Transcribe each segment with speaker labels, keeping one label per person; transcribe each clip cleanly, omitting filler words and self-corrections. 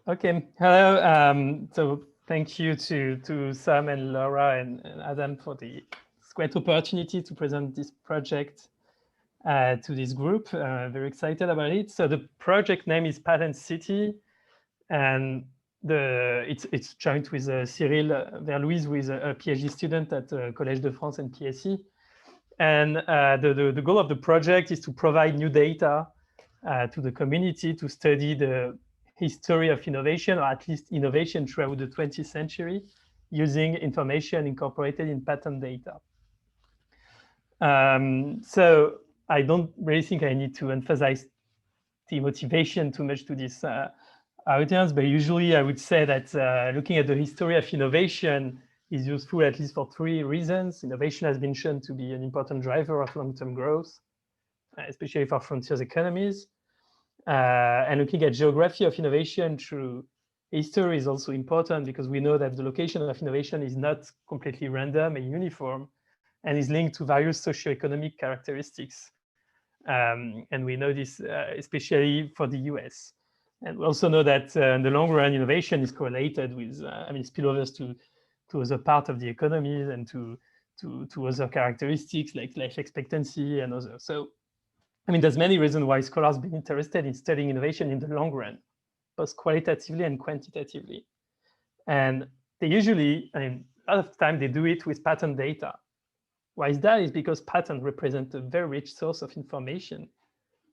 Speaker 1: Okay, hello. So thank you to Sam and Laura and Adam for the great opportunity to present this project to this group. Very excited about it. So the project name is PatentCity, and it's joint with Cyril Verlouise, who is a PhD student at Collège de France and PSE. And the goal of the project is to provide new data to the community to study the history of innovation, or at least innovation throughout the 20th century, using information incorporated in patent data. So I don't really think I need to emphasize the motivation too much to this audience, but usually I would say that looking at the history of innovation is useful at least for three reasons. Innovation has been shown to be an important driver of long-term growth, especially for frontier economies. And looking at geography of innovation through history is also important because we know that the location of innovation is not completely random and uniform and is linked to various socioeconomic characteristics. And we know this especially for the US. And we also know that in the long run, innovation is correlated with, spillovers to other parts of the economy and to other characteristics like life expectancy and others. So there's many reasons why scholars have been interested in studying innovation in the long run, both qualitatively and quantitatively. And they usually, a lot of the time they do it with patent data. Why is that? Is because patents represent a very rich source of information,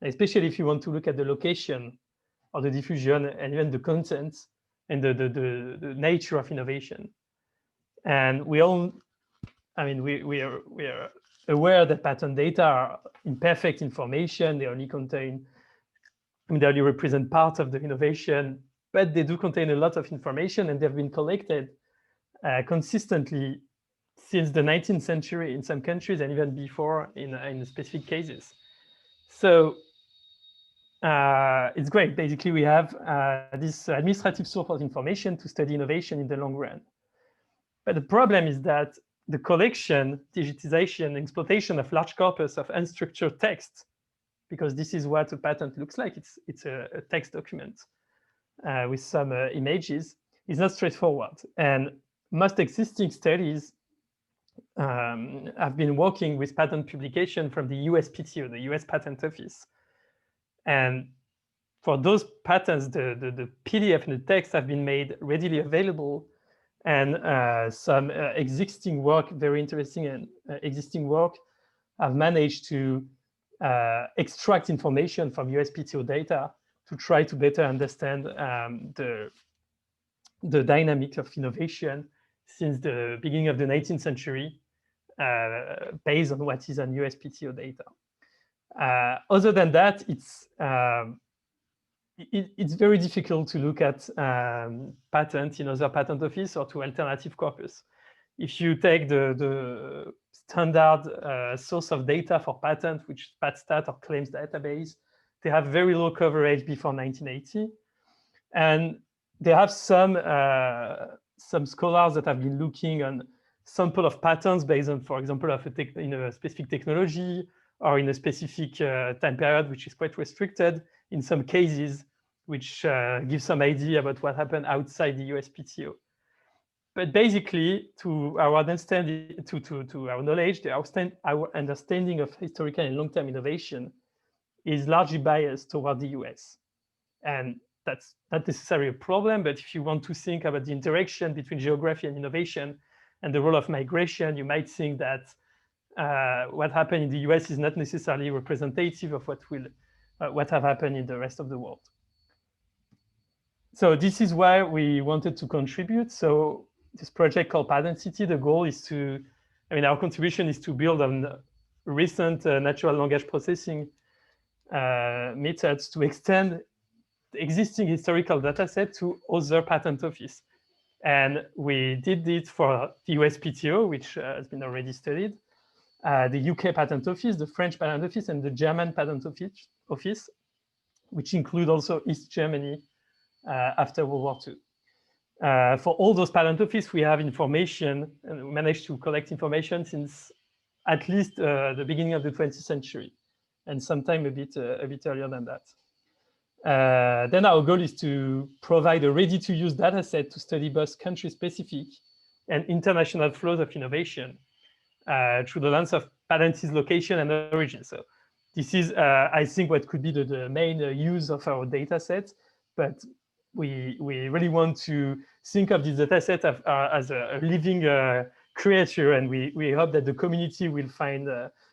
Speaker 1: especially if you want to look at the location or the diffusion and even the content and the nature of innovation. And we all, we are aware that patent data are imperfect information. They only contain, they only represent part of the innovation, but they do contain a lot of information, and they've been collected consistently since the 19th century in some countries and even before in specific cases. So it's great. Basically, we have this administrative source of information to study innovation in the long run. But the problem is that the collection, digitization, exploitation of large corpus of unstructured text, because this is what a patent looks like. It's a text document with some images, is not straightforward. And most existing studies have been working with patent publication from the USPTO, the US Patent Office. And for those patents, the PDF and the text have been made readily available. And some existing work, very interesting and existing work, have managed to extract information from USPTO data to try to better understand the dynamic of innovation since the beginning of the 19th century, based on what is on USPTO data. Other than that, it's very difficult to look at patents in other patent office or to alternative corpus. If you take the standard source of data for patent, which is PatStat or claims database, they have very low coverage before 1980. And there have some scholars that have been looking on sample of patents based on, for example, in a specific technology or in a specific time period, which is quite restricted in some cases, which gives some idea about what happened outside the USPTO. But basically, to our understanding, to our knowledge, our understanding of historical and long-term innovation is largely biased toward the US. And that's not necessarily a problem, but if you want to think about the interaction between geography and innovation and the role of migration, you might think that what happened in the US is not necessarily representative of what have happened in the rest of the world. So this is why we wanted to contribute. So this project called PatentCity, the goal is to, our contribution is to build on recent natural language processing methods to extend the existing historical data set to other patent office. And we did it for the USPTO, which has been already studied, the UK Patent Office, the French Patent Office, and the German Patent Office, which include also East Germany after World War II. For all those patent offices, we have information, and we managed to collect information since at least the beginning of the 20th century, and sometime a bit earlier than that. Then our goal is to provide a ready-to-use data set to study both country-specific and international flows of innovation through the lens of patentees' location and origin. So this is, I think, what could be the main use of our data set. But we really want to think of this data set as a living creature, and we hope that the community will find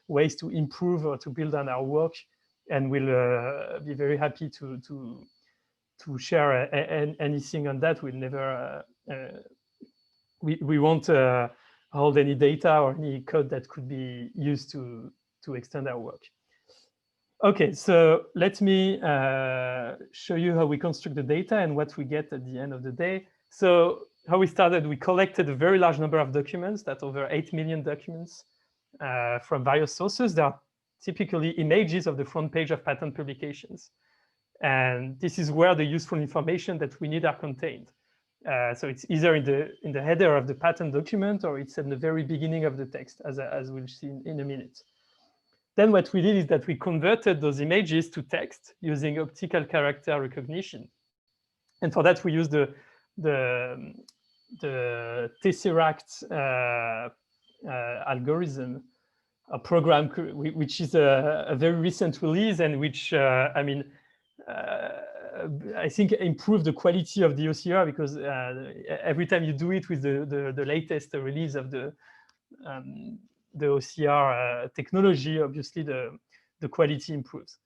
Speaker 1: ways to improve or to build on our work, and we'll be very happy to share anything on that. We'll never we won't hold any data or any code that could be used to extend our work. Okay, so let me show you how we construct the data and what we get at the end of the day. So how we started, we collected a very large number of documents, that's over 8 million documents from various sources. They are typically images of the front page of patent publications. And this is where the useful information that we need are contained. So it's either in the header of the patent document, or it's at the very beginning of the text, as we'll see in a minute. Then what we did is that we converted those images to text using optical character recognition. And for that, we used the Tesseract algorithm, a program which is a very recent release, and which, I mean, I think improved the quality of the OCR, because every time you do it with the latest release of the OCR technology, obviously the quality improves.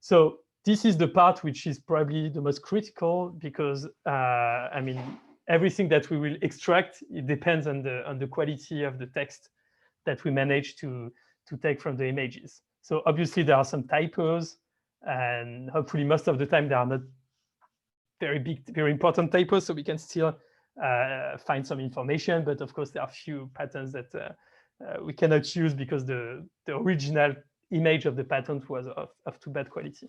Speaker 1: So this is the part which is probably the most critical, because I mean, everything that we will extract, it depends on the quality of the text that we manage to take from the images. So obviously there are some typos, and hopefully most of the time they are not very big, very important typos, so we can still find some information. But of course, there are few patents that we cannot use because the original image of the patent was of too bad quality.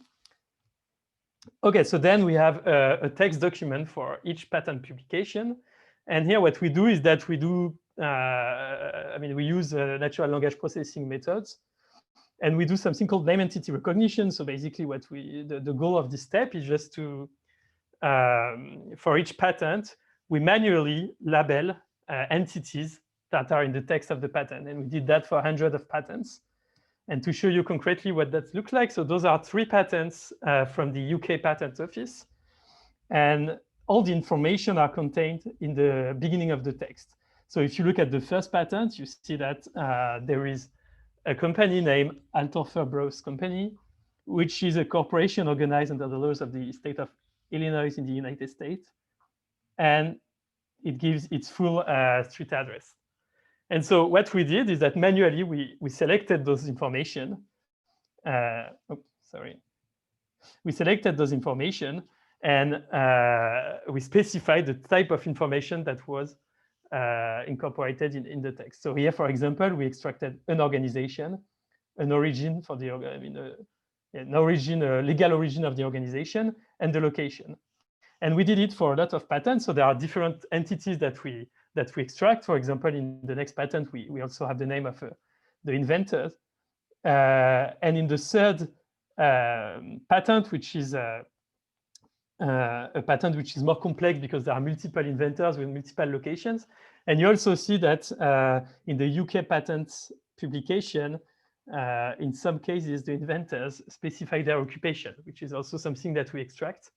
Speaker 1: Okay, so then we have a text document for each patent publication. And here what we do is that we do, I mean, we use natural language processing methods, and we do something called name entity recognition. So basically what the goal of this step is just to, for each patent, we manually label entities that are in the text of the patent. And we did that for hundreds of patents. And to show you concretely what that looks like, so those are 3 patents from the UK Patent Office. And all the information are contained in the beginning of the text. So if you look at the first patent, you see that there is a company named Alfred P Company, which is a corporation organized under the laws of the state of Illinois in the United States. And it gives its full street address. And so what we did is that manually we selected those information. We selected those information, and we specified the type of information that was incorporated in the text. So here, for example, we extracted an organization, an origin for the legal origin of the organization, and the location. And we did it for a lot of patents. So there are different entities that we extract. For example, in the next patent, we also have the name of the inventors. And in the third patent, which is a patent which is more complex because there are multiple inventors with multiple locations. And you also see that in the UK patent publication, in some cases, the inventors specify their occupation, which is also something that we extract.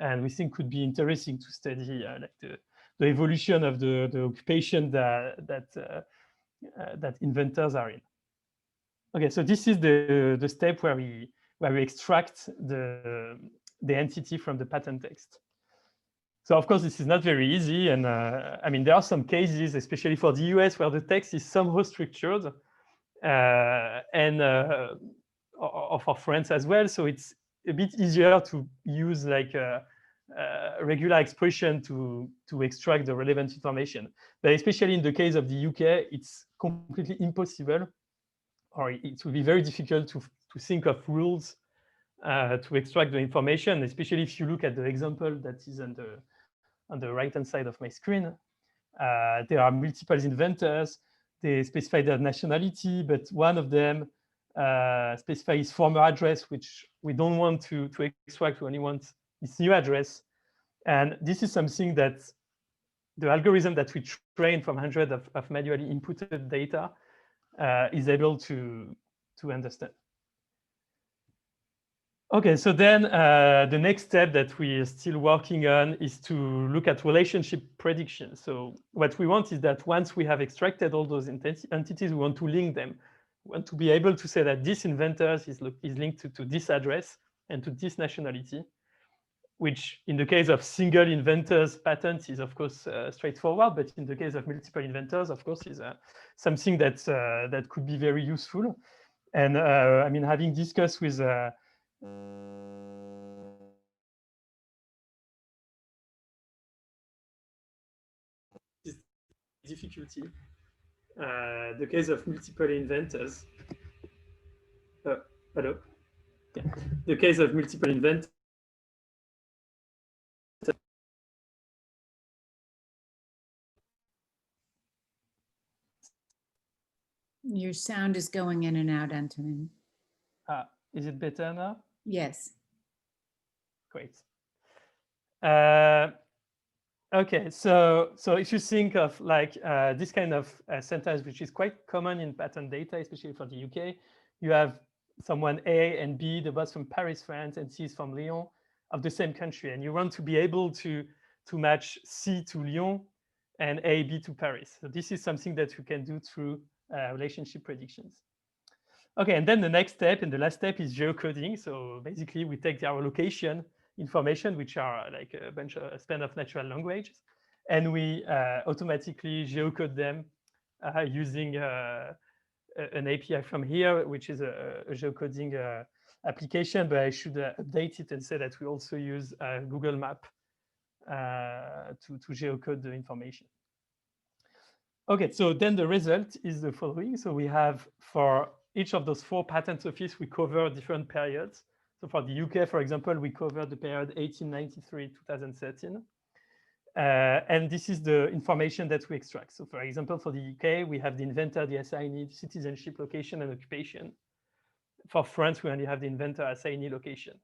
Speaker 1: And we think could be interesting to study like the evolution of the occupation that inventors are in. Okay, so this is the step where we extract the entity from the patent text. So of course, this is not very easy. And I mean, there are some cases, especially for the US, where the text is somehow structured, and or for France as well. So it's a bit easier to use like a regular expression to extract the relevant information. But especially in the case of the UK, it's completely impossible, or it will be very difficult to think of rules to extract the information, especially if you look at the example that is on the right-hand side of my screen. There are multiple inventors. They specify their nationality, but one of them specify his former address, which we don't want to extract. We only want his new address. And this is something that the algorithm that we train from hundreds of manually inputted data is able to understand. Okay, so then the next step that we are still working on is to look at relationship prediction. So what we want is that once we have extracted all those entities, we want to link them. We want to be able to say that this inventor is linked to this address and to this nationality, which in the case of single inventors patents is of course straightforward, but in the case of multiple inventors, of course, is something that that could be very useful. And I mean, having discussed with difficulty, the case of multiple inventors. Hello. Yeah. The case of multiple inventors.
Speaker 2: Your sound is going in and out, Antonin.
Speaker 1: Is it better now?
Speaker 2: Yes.
Speaker 1: Great. Okay, so if you think of like this kind of sentence, which is quite common in patent data, especially for the UK, you have someone A and B, they're both from Paris, France, and C is from Lyon, of the same country, and you want to be able to match C to Lyon and A, B to Paris. So this is something that you can do through relationship predictions. Okay, and then the next step and the last step is geocoding. So basically, we take our location information, which are like a span of natural languages, and we automatically geocode them using an API from here, which is a geocoding application. But I should update it and say that we also use Google Map to geocode the information. Okay, so then the result is the following. So we have for each of those 4 patent offices, we cover different periods. So for the UK, for example, we cover the period 1893-2013. And this is the information that we extract. So for example, for the UK, we have the inventor, the assignee, citizenship, location, and occupation. For France, we only have the inventor, assignee, location.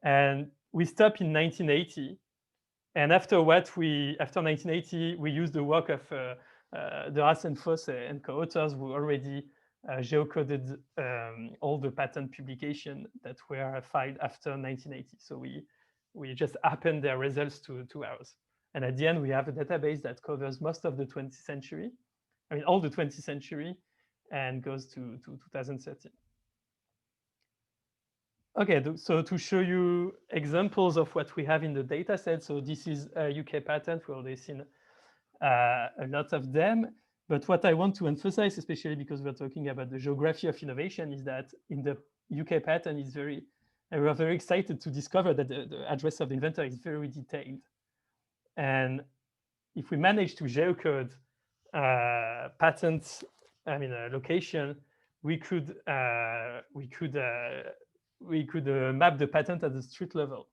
Speaker 1: And we stop in 1980. And after 1980, we use the work of de Haas and Fosse and co-authors who already geocoded all the patent publications that were filed after 1980. So we just append their results to ours. And at the end, we have a database that covers most of the 20th century, I mean, all the 20th century, and goes to 2013. Okay, so to show you examples of what we have in the data set. So this is a UK patent. We've already seen a lot of them. But what I want to emphasize, especially because we're talking about the geography of innovation, is that in the UK patent is we are very excited to discover that the address of the inventor is very detailed. And if we manage to geocode patents, I mean location, we could map the patent at the street level.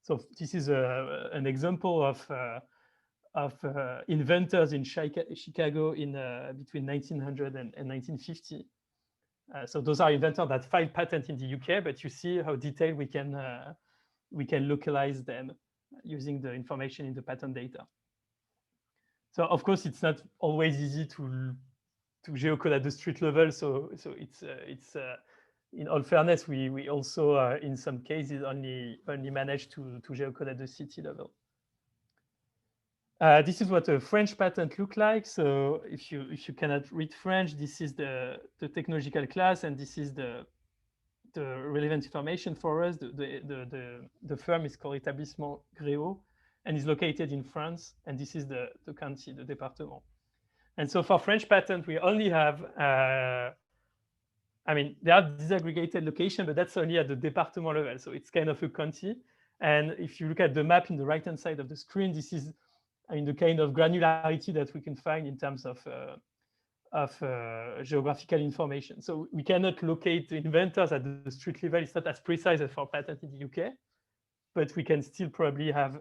Speaker 1: So this is an example of inventors in Chicago in between 1900 and 1950. So those are inventors that filed patent in the UK, but you see how detailed we can localize them using the information in the patent data. So of course, it's not always easy to geocode at the street level. So it's in all fairness, we also in some cases only manage to geocode at the city level. This is what a French patent looks like. So if you cannot read French, this is the technological class, and this is the relevant information for us. The firm is called Établissement Gréaud and is located in France. And this is the county, the département. And so for French patent, we only have, I mean, they are disaggregated location, but that's only at the département level. So it's kind of a county. And if you look at the map in the right-hand side of the screen, this is, I mean, the kind of granularity that we can find in terms of geographical information. So we cannot locate the inventors at the street level. It's not as precise as for patent in the UK, but we can still probably have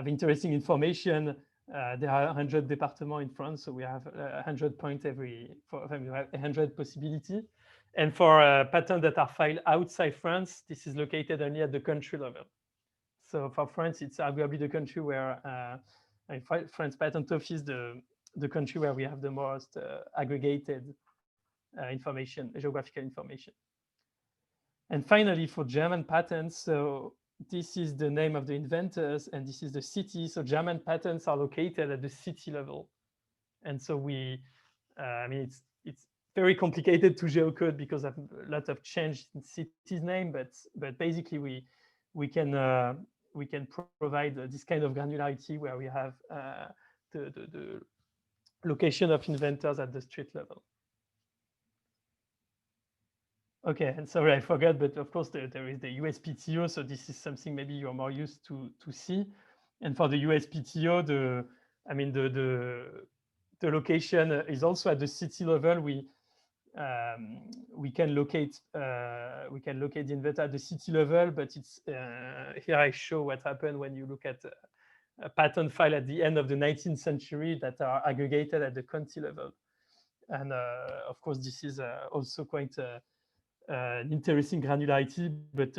Speaker 1: interesting information There are 100 departments in France, so we have 100 points we have 100 possibility. And for patents that are filed outside France, this is located only at the country level. So for France, it's arguably the country where, France Patent Office, the country where we have the most aggregated information, geographical information. And finally, for German patents, so this is the name of the inventors, and this is the city. So German patents are located at the city level. And so I mean, it's very complicated to geocode because of a lot of change in city's name, but basically we can provide this kind of granularity where we have the location of inventors at the street level. Okay, and sorry, I forgot, but of course there is the USPTO. So this is something maybe you're more used to see. And for the USPTO, the location is also at the city level. We can locate the inventor at the city level, but it's here I show what happened when you look at a patent file at the end of the 19th century that are aggregated at the county level. And of course, this is also quite an interesting granularity, but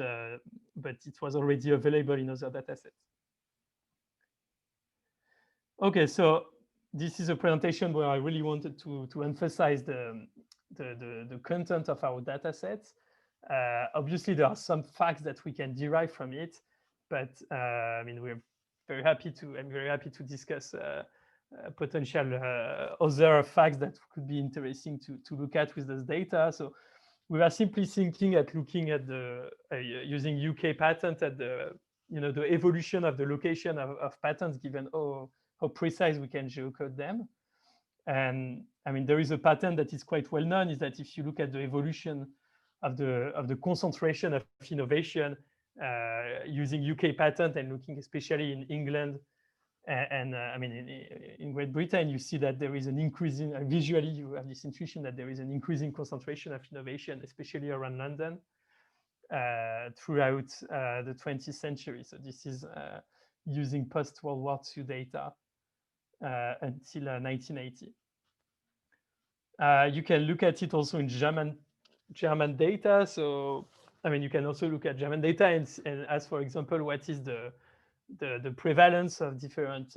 Speaker 1: it was already available in other datasets. Okay, so this is a presentation where I really wanted to emphasize the content of our datasets. Obviously, there are some facts that we can derive from it, but I mean, I'm very happy to discuss potential other facts that could be interesting to look at with this data. So we were simply thinking at looking at the using UK patent at the the evolution of the location of patents given how precise we can geocode them. And I mean, there is a patent that is quite well known, is that if you look at the evolution of the concentration of innovation using UK patent and looking especially in England and I mean in Great Britain, you see that there is an increasing visually you have this intuition that there is an increasing concentration of innovation, especially around London throughout the 20th century. So this is using post-World War II data until 1980. You can look at it also in German data. So I mean, you can also look at German data and ask, for example, what is the prevalence of different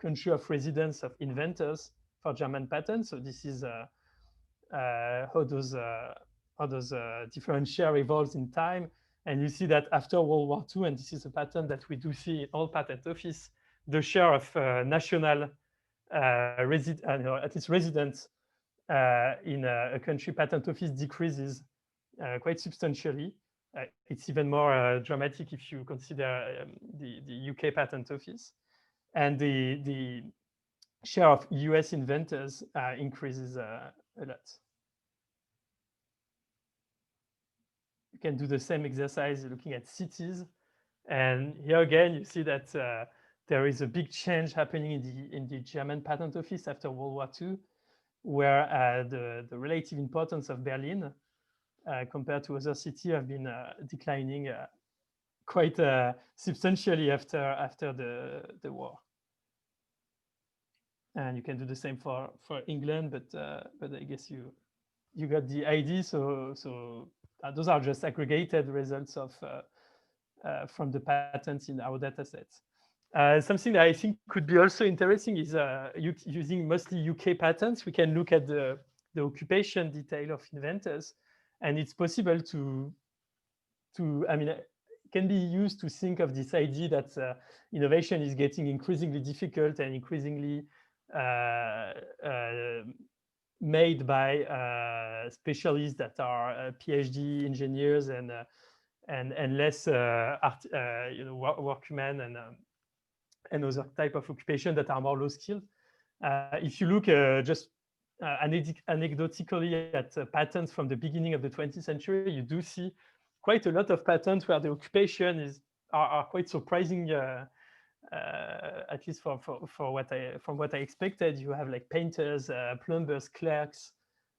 Speaker 1: country of residence of inventors for German patents. So this is how those different share evolves in time. And you see that after World War II, and this is a pattern that we do see in all patent office, the share of national at least residents in a country patent office decreases quite substantially. It's even more dramatic if you consider the UK patent office, and the share of US inventors increases a lot. You can do the same exercise looking at cities, and here again you see that there is a big change happening in the German patent office after World War II, where the relative importance of Berlin compared to other cities have been declining quite substantially after the war. And you can do the same for England, but I guess you got the idea. So those are just aggregated results of from the patents in our data sets. Something that I think could be also interesting is using mostly UK patents. We can look at the occupation detail of inventors, and it's possible to I mean, it can be used to think of this idea that innovation is getting increasingly difficult and increasingly made by specialists that are PhD engineers and less workmen and other type of occupation that are more low skilled. If you look just anecdotically at patents from the beginning of the 20th century, you do see quite a lot of patents where the occupation are quite surprising. At least from what I expected, you have like painters, plumbers, clerks,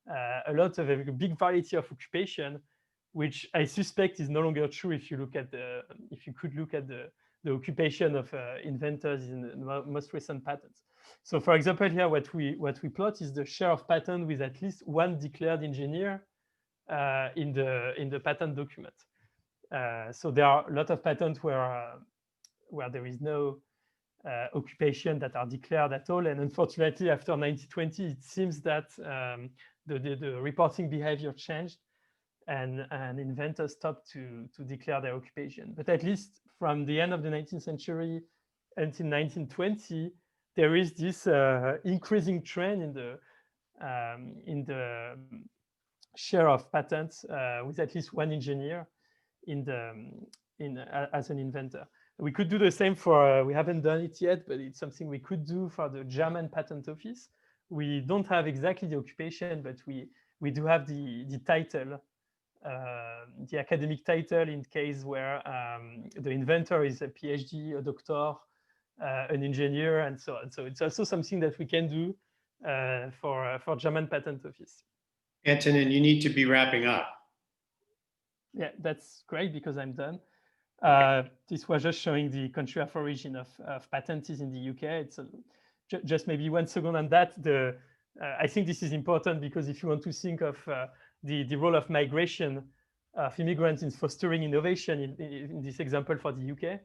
Speaker 1: a lot of a big variety of occupation, which I suspect is no longer true if you look at if you could look at the occupation of inventors in the most recent patents. So for example, here what we plot is the share of patent with at least one declared engineer in the patent document. So there are a lot of patents where there is no occupation that are declared at all, and unfortunately, after 1920, it seems that the reporting behavior changed, and inventors stopped to declare their occupation. But at least from the end of the 19th century until 1920, there is this increasing trend in the share of patents with at least one engineer as an inventor. We could do the same for, we haven't done it yet, but it's something we could do for the German patent office. We don't have exactly the occupation, but we do have the title, the academic title in case where the inventor is a PhD, a doctor, an engineer, and so on. So it's also something that we can do for German patent office.
Speaker 3: Antonin, you need to be wrapping up.
Speaker 1: Yeah, that's great because I'm done.
Speaker 3: Okay.
Speaker 1: This was just showing the country of origin of patentees in the UK. It's just maybe 1 second on that. I think this is important because if you want to think of the role of migration of immigrants in fostering innovation in this example for the UK,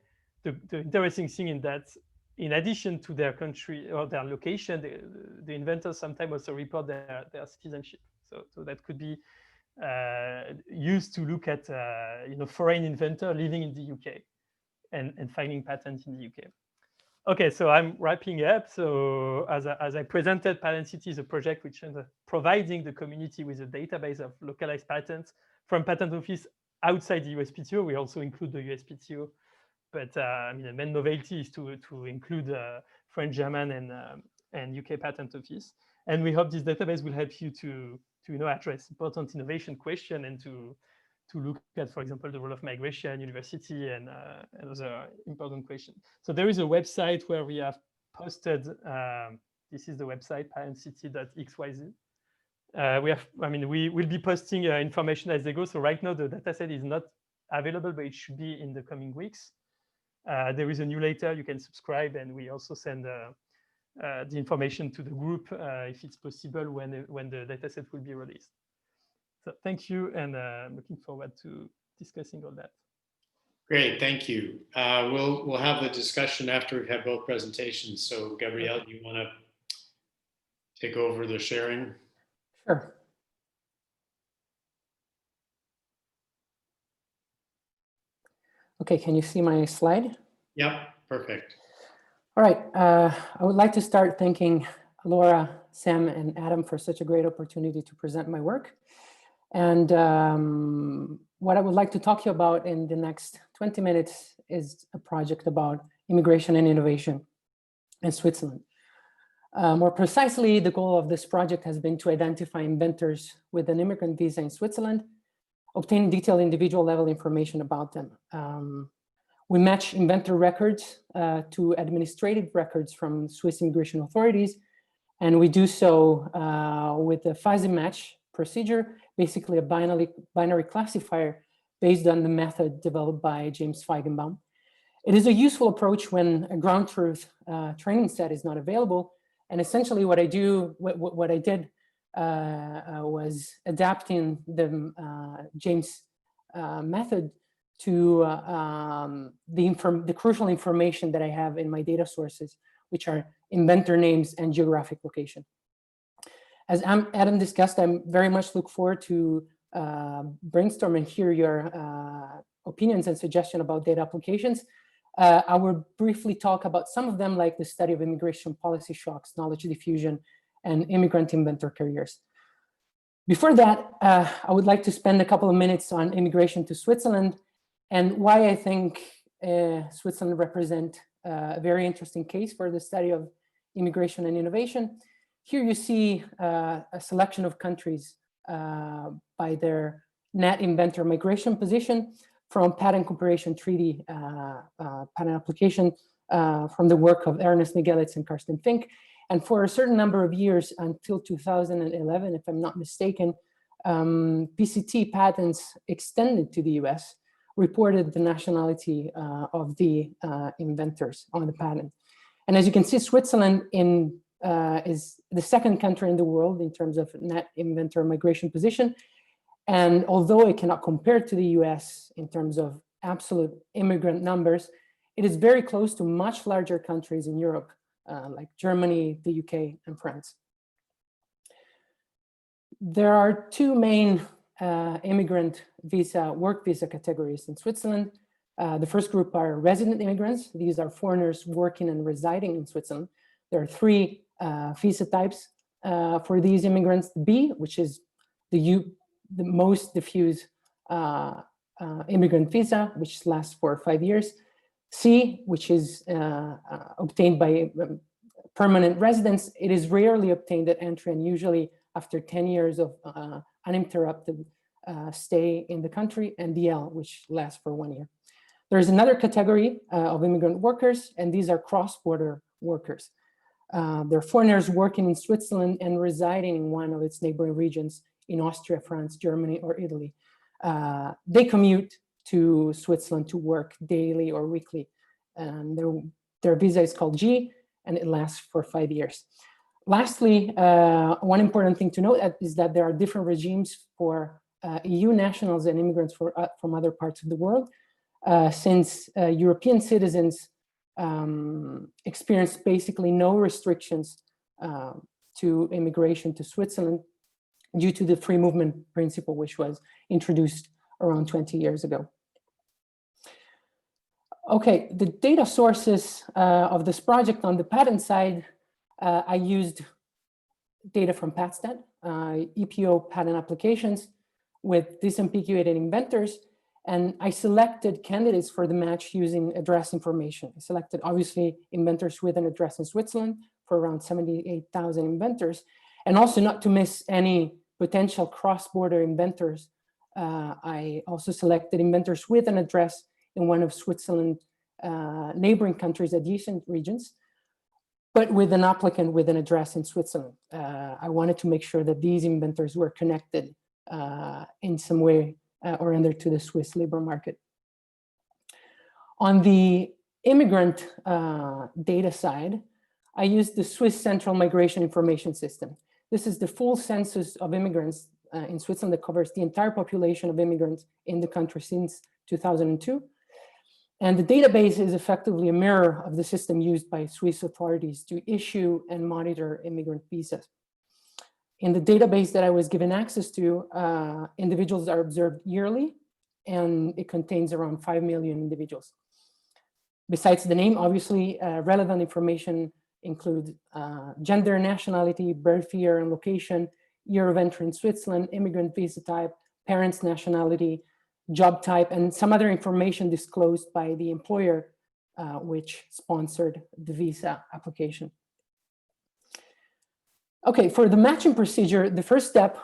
Speaker 1: the interesting thing in that, in addition to their country or their location, the inventors sometimes also report their citizenship. So that could be used to look at foreign inventor living in the UK and filing patents in the UK. Okay, so I'm wrapping up. So as I presented, PatentCity is a project which is providing the community with a database of localized patents from patent office outside the USPTO. We also include the USPTO, but I mean, the main novelty is to include French, German, and UK patent office. And we hope this database will help you to address important innovation question and to look at, for example, the role of migration, university, and other important questions. So there is a website where we have posted. This is the website patencity.xyz. We will be posting information as they go. So right now the dataset is not available, but it should be in the coming weeks. There is a newsletter you can subscribe, and we also send the information to the group if it's possible when the dataset will be released. So thank you, and I'm looking forward to discussing all that.
Speaker 3: Great, thank you. We'll have the discussion after we've had both presentations. So Gabriele, do you want to take over the sharing?
Speaker 4: Sure. Okay, can you see my slide?
Speaker 3: Yep, perfect.
Speaker 4: All right, I would like to start thanking Laura, Sam, and Adam for such a great opportunity to present my work. And what I would like to talk to you about in the next 20 minutes is a project about immigration and innovation in Switzerland. More precisely, the goal of this project has been to identify inventors with an immigrant visa in Switzerland, obtain detailed individual level information about them. We match inventor records to administrative records from Swiss immigration authorities, and we do so with the fuzzy match procedure, basically a binary classifier based on the method developed by James Feigenbaum. It is a useful approach when a ground truth training set is not available. And essentially what I did was adapting the James method to the crucial information that I have in my data sources, which are inventor names and geographic location. As Adam discussed, I'm very much look forward to brainstorm and hear your opinions and suggestions about data applications. I will briefly talk about some of them, like the study of immigration policy shocks, knowledge diffusion, and immigrant inventor careers. Before that, I would like to spend a couple of minutes on immigration to Switzerland and why I think Switzerland represents a very interesting case for the study of immigration and innovation. Here you see a selection of countries by their net inventor migration position from Patent Cooperation Treaty patent application from the work of Ernest Migelitz and Karsten Fink. And for a certain number of years until 2011, if I'm not mistaken, PCT patents extended to the US reported the nationality of the inventors on the patent. And as you can see, Switzerland is the second country in the world in terms of net inventor migration position. And although it cannot compare to the US in terms of absolute immigrant numbers, it is very close to much larger countries in Europe, like Germany, the UK, and France. There are two main immigrant visa, work visa categories in Switzerland. The first group are resident immigrants. These are foreigners working and residing in Switzerland. There are three visa types for these immigrants. B, which is the most diffuse immigrant visa, which lasts for 5 years. C, which is obtained by permanent residence. It is rarely obtained at entry and usually after 10 years of uninterrupted stay in the country, and DL, which lasts for 1 year. There's another category of immigrant workers, and these are cross-border workers. They're foreigners working in Switzerland and residing in one of its neighboring regions in Austria, France, Germany, or Italy. They commute to Switzerland to work daily or weekly. Their visa is called G, and it lasts for 5 years. Lastly, one important thing to note is that there are different regimes for EU nationals and immigrants from other parts of the world, since European citizens experience basically no restrictions to immigration to Switzerland due to the free movement principle, which was introduced around 20 years ago. Okay, the data sources of this project on the patent side, I used data from PatStat, EPO patent applications with disambiguated inventors, and I selected candidates for the match using address information. I selected obviously inventors with an address in Switzerland for around 78,000 inventors, and also not to miss any potential cross-border inventors. I also selected inventors with an address in one of Switzerland's neighboring countries, adjacent regions, but with an applicant with an address in Switzerland. I wanted to make sure that these inventors were connected in some way or other to the Swiss labor market. On the immigrant data side, I used the Swiss Central Migration Information System. This is the full census of immigrants in Switzerland that covers the entire population of immigrants in the country since 2002. And the database is effectively a mirror of the system used by Swiss authorities to issue and monitor immigrant visas. In the database that I was given access to, individuals are observed yearly, and it contains around 5 million individuals. Besides the name, obviously, relevant information includes gender, nationality, birth year and location, year of entry in Switzerland, immigrant visa type, parents' nationality, job type, and some other information disclosed by the employer which sponsored the visa application. Okay, for the matching procedure, the first step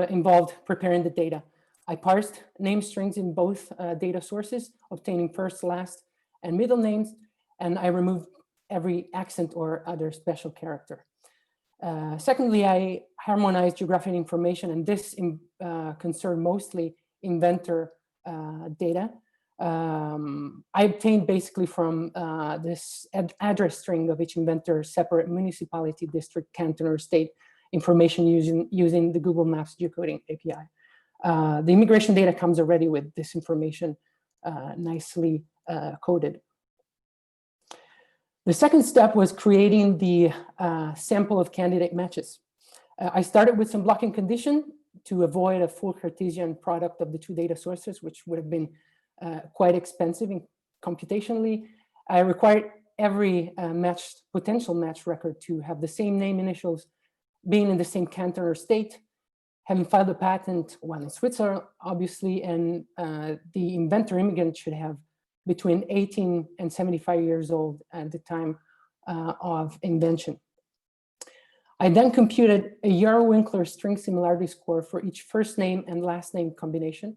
Speaker 4: involved preparing the data. I parsed name strings in both data sources, obtaining first, last, and middle names, and I removed every accent or other special character. Secondly, I harmonized geographic information, and this concerned mostly inventor data. I obtained basically from this address string of each inventor separate municipality, district, canton, or state information using the Google Maps Geocoding API. The immigration data comes already with this information nicely coded. The second step was creating the sample of candidate matches. I started with some blocking condition to avoid a full Cartesian product of the two data sources, which would have been quite expensive computationally. I required every potential match record to have the same name initials, being in the same canton or state, having filed a patent, one in Switzerland, obviously, and the inventor immigrant should have between 18 and 75 years old at the time of invention. I then computed a Yarrow-Winkler string similarity score for each first name and last name combination.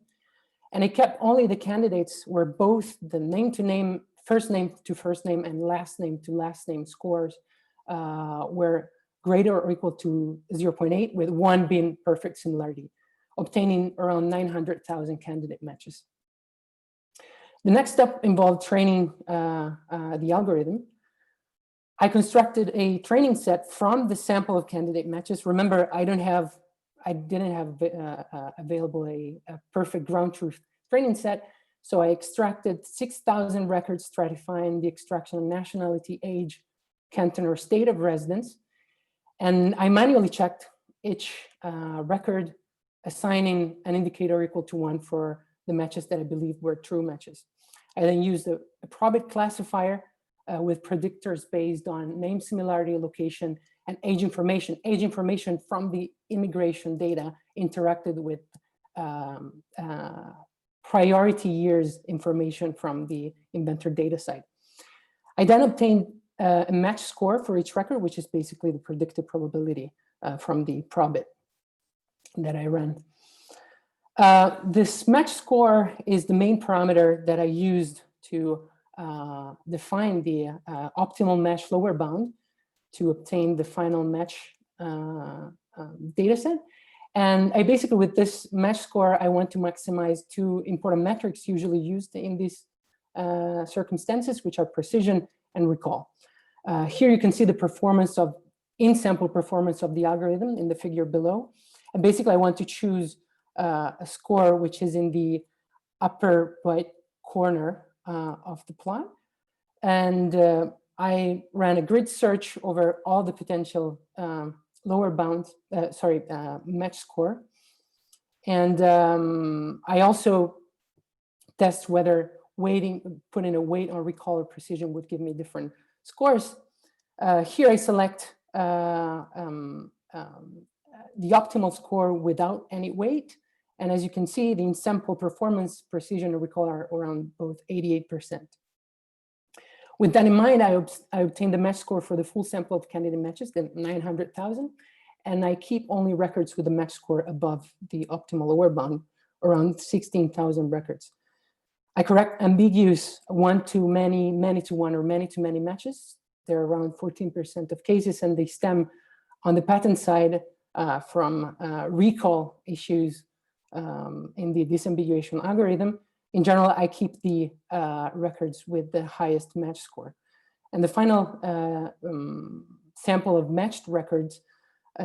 Speaker 4: And I kept only the candidates where both the name to name, first name to first name, and last name to last name scores were greater or equal to 0.8, with one being perfect similarity, obtaining around 900,000 candidate matches. The next step involved training the algorithm. I constructed a training set from the sample of candidate matches. Remember, I didn't have available a perfect ground truth training set. So I extracted 6,000 records stratifying the extraction of nationality, age, canton, or state of residence. And I manually checked each record, assigning an indicator equal to 1 for the matches that I believe were true matches. I then used a probit classifier with predictors based on name similarity, location, and age information. Age information from the immigration data interacted with priority years information from the inventor data site. I then obtained a match score for each record, which is basically the predicted probability from the probit that I ran. This match score is the main parameter that I used to define the optimal match lower bound to obtain the final match data set. And I basically, with this match score, I want to maximize two important metrics usually used in these circumstances, which are precision and recall. Here you can see the performance of in-sample performance of the algorithm in the figure below. And basically, I want to choose a score which is in the upper right corner of the plot. And I ran a grid search over all the potential lower bounds, match score. And I also test whether putting a weight on recall or precision would give me different scores. Here I select the optimal score without any weight. And as you can see, the in-sample performance, precision, and recall are around both 88%. With that in mind, I obtained the match score for the full sample of candidate matches, the 900,000, and I keep only records with a match score above the optimal lower bound, around 16,000 records. I correct ambiguous one-to-many, many-to-one, or many-to-many matches. They're around 14% of cases, and they stem on the patent side from recall issues in the disambiguation algorithm. In general, I keep the records with the highest match score. And the final sample of matched records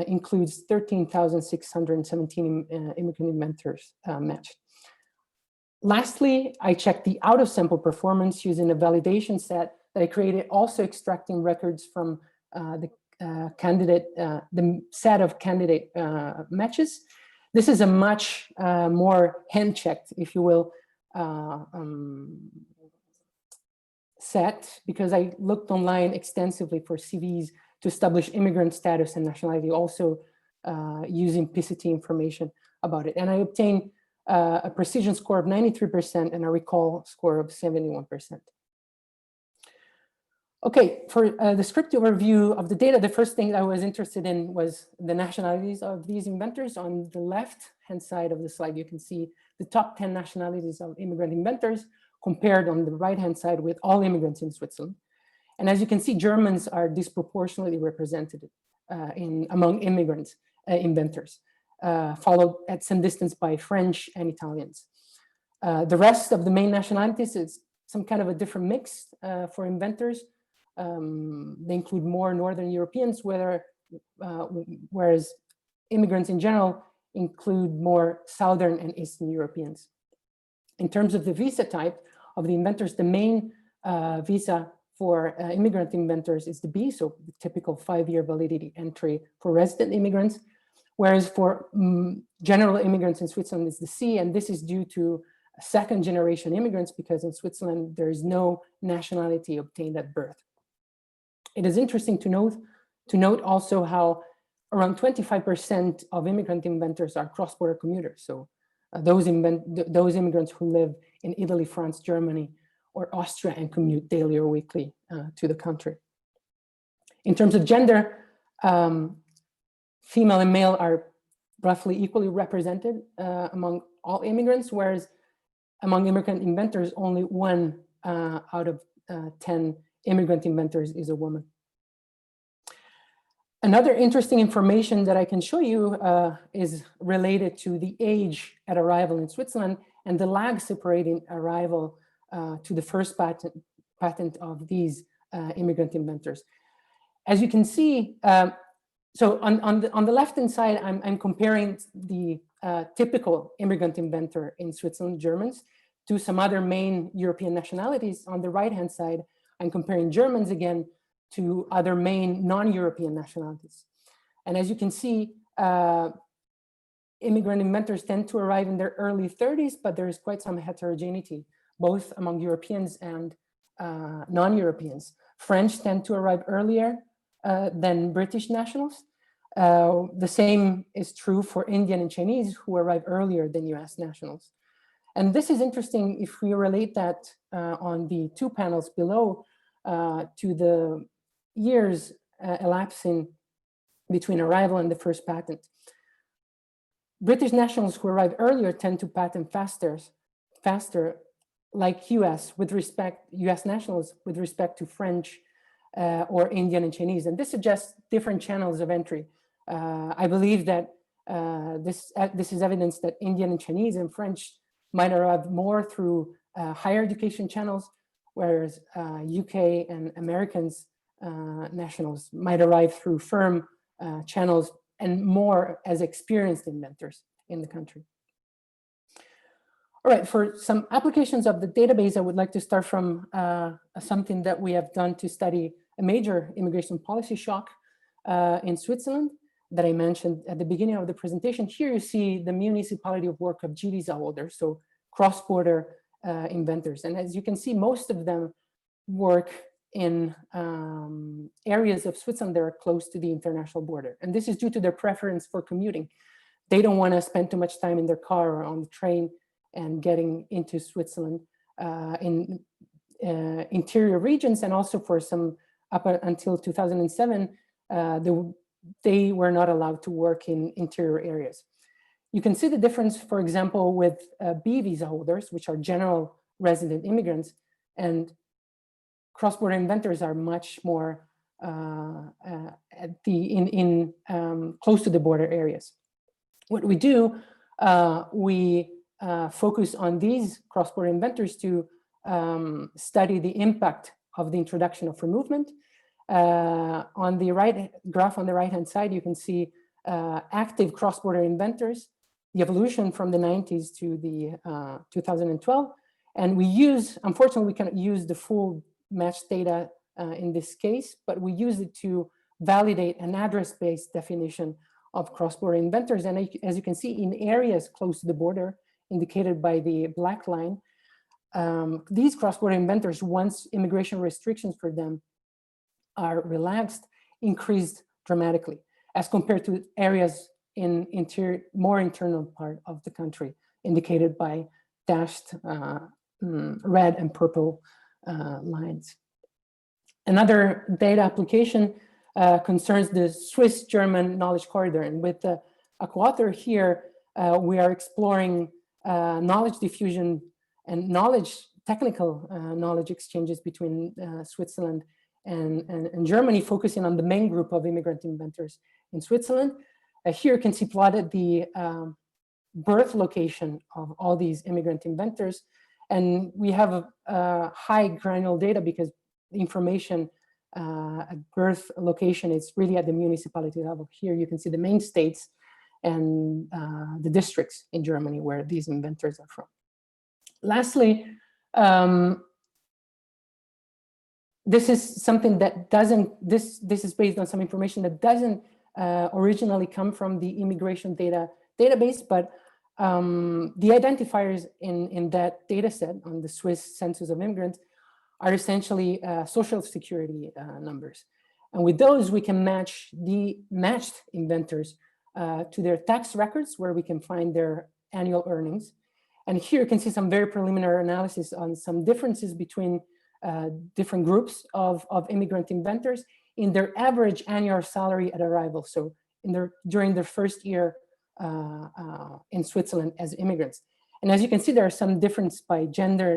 Speaker 4: includes 13,617 immigrant inventors matched. Lastly, I checked the out-of-sample performance using a validation set that I created, also extracting records from the set of candidate matches. This is a much more hand-checked, if you will, set, because I looked online extensively for CVs to establish immigrant status and nationality, also using PatentCity information about it. And I obtained a precision score of 93% and a recall score of 71%. Okay, for a descriptive overview of the data, the first thing I was interested in was the nationalities of these inventors. On the left-hand side of the slide, you can see the top 10 nationalities of immigrant inventors compared on the right-hand side with all immigrants in Switzerland. And as you can see, Germans are disproportionately represented among immigrant inventors, followed at some distance by French and Italians. The rest of the main nationalities is some kind of a different mix for inventors. They include more Northern Europeans, whereas immigrants in general include more Southern and Eastern Europeans. In terms of the visa type of the inventors, the main visa for immigrant inventors is the B, so the typical 5-year validity entry for resident immigrants, whereas for general immigrants in Switzerland is the C, and this is due to second-generation immigrants because in Switzerland there is no nationality obtained at birth. It is interesting to note also how around 25% of immigrant inventors are cross-border commuters. So those immigrants who live in Italy, France, Germany, or Austria and commute daily or weekly to the country. In terms of gender, female and male are roughly equally represented among all immigrants, whereas among immigrant inventors, only 1 out of 10 immigrant inventors is a woman. Another interesting information that I can show you is related to the age at arrival in Switzerland and the lag separating arrival to the first patent of these immigrant inventors. As you can see, so on the left-hand side, I'm comparing the typical immigrant inventor in Switzerland, Germans, to some other main European nationalities. On the right-hand side, I'm comparing Germans again to other main non-European nationalities. And as you can see, immigrant inventors tend to arrive in their early 30s, but there is quite some heterogeneity, both among Europeans and non-Europeans. French tend to arrive earlier than British nationals. The same is true for Indian and Chinese, who arrive earlier than US nationals. And this is interesting if we relate that on the two panels below to the years elapsing between arrival and the first patent. British nationals who arrive earlier tend to patent faster, like US nationals with respect to French or Indian and Chinese. And this suggests different channels of entry. I believe that this is evidence that Indian and Chinese and French might arrive more through higher education channels, whereas UK and Americans nationals might arrive through firm channels and more as experienced inventors in the country. All right, for some applications of the database, I would like to start from something that we have done to study a major immigration policy shock in Switzerland that I mentioned at the beginning of the presentation. Here you see the municipality of work of G visa holders, so cross-border inventors. And as you can see, most of them work in areas of Switzerland that are close to the international border. And this is due to their preference for commuting. They don't want to spend too much time in their car or on the train and getting into Switzerland in interior regions. And also for some, up until 2007, they were not allowed to work in interior areas. You can see the difference, for example, with B visa holders, which are general resident immigrants, and cross-border inventors are much more close to the border areas. What we do, we focus on these cross-border inventors to study the impact of the introduction of free movement. On the right graph on the right-hand side, you can see active cross-border inventors, the evolution from the 90s to the 2012. And we use, unfortunately, we cannot use the full matched data in this case, but we use it to validate an address-based definition of cross-border inventors. And as you can see, in areas close to the border, indicated by the black line, these cross-border inventors, once immigration restrictions for them are relaxed, increased dramatically as compared to areas in more internal part of the country, indicated by dashed red and purple lines. Another data application concerns the Swiss-German knowledge corridor. And with a co-author here, we are exploring knowledge diffusion and technical knowledge exchanges between Switzerland and Germany, focusing on the main group of immigrant inventors in Switzerland. Here you can see plotted the birth location of all these immigrant inventors. And we have a high granular data because the information at birth location is really at the municipality level. Here you can see the main states and the districts in Germany where these inventors are from. Lastly, this is something that doesn't, this is based on some information that doesn't originally come from the immigration database, but the identifiers in that data set on the Swiss Census of Immigrants are essentially social security numbers. And with those, we can match the matched inventors to their tax records, where we can find their annual earnings. And here you can see some very preliminary analysis on some differences between different groups of immigrant inventors in their average annual salary at arrival. So during their first year in Switzerland as immigrants. And as you can see, there are some difference by gender,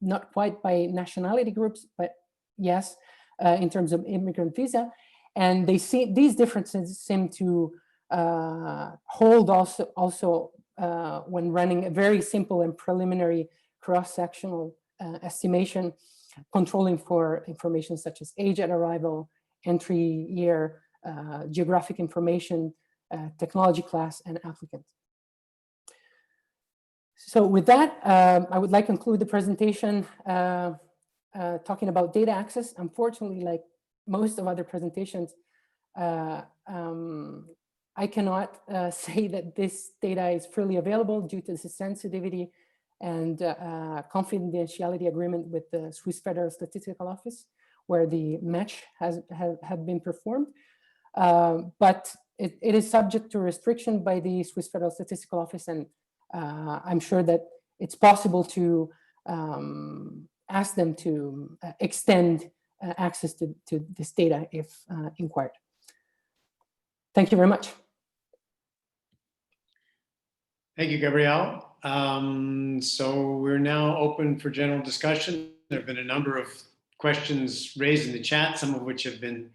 Speaker 4: not quite by nationality groups, but yes, in terms of immigrant visa. And they see these differences seem to hold also when running a very simple and preliminary cross-sectional estimation, controlling for information such as age at arrival, entry year, geographic information, technology class, and applicant. So with that, I would like to conclude the presentation talking about data access. Unfortunately, like most of other presentations, I cannot say that this data is freely available due to the sensitivity and confidentiality agreement with the Swiss Federal Statistical Office, where the match have been performed. But it is subject to restriction by the Swiss Federal Statistical Office, and I'm sure that it's possible to ask them to extend access to this data if inquired. Thank you very much.
Speaker 3: Thank you, Gabriele. So we're now open for general discussion. There have been a number of questions raised in the chat, some of which have been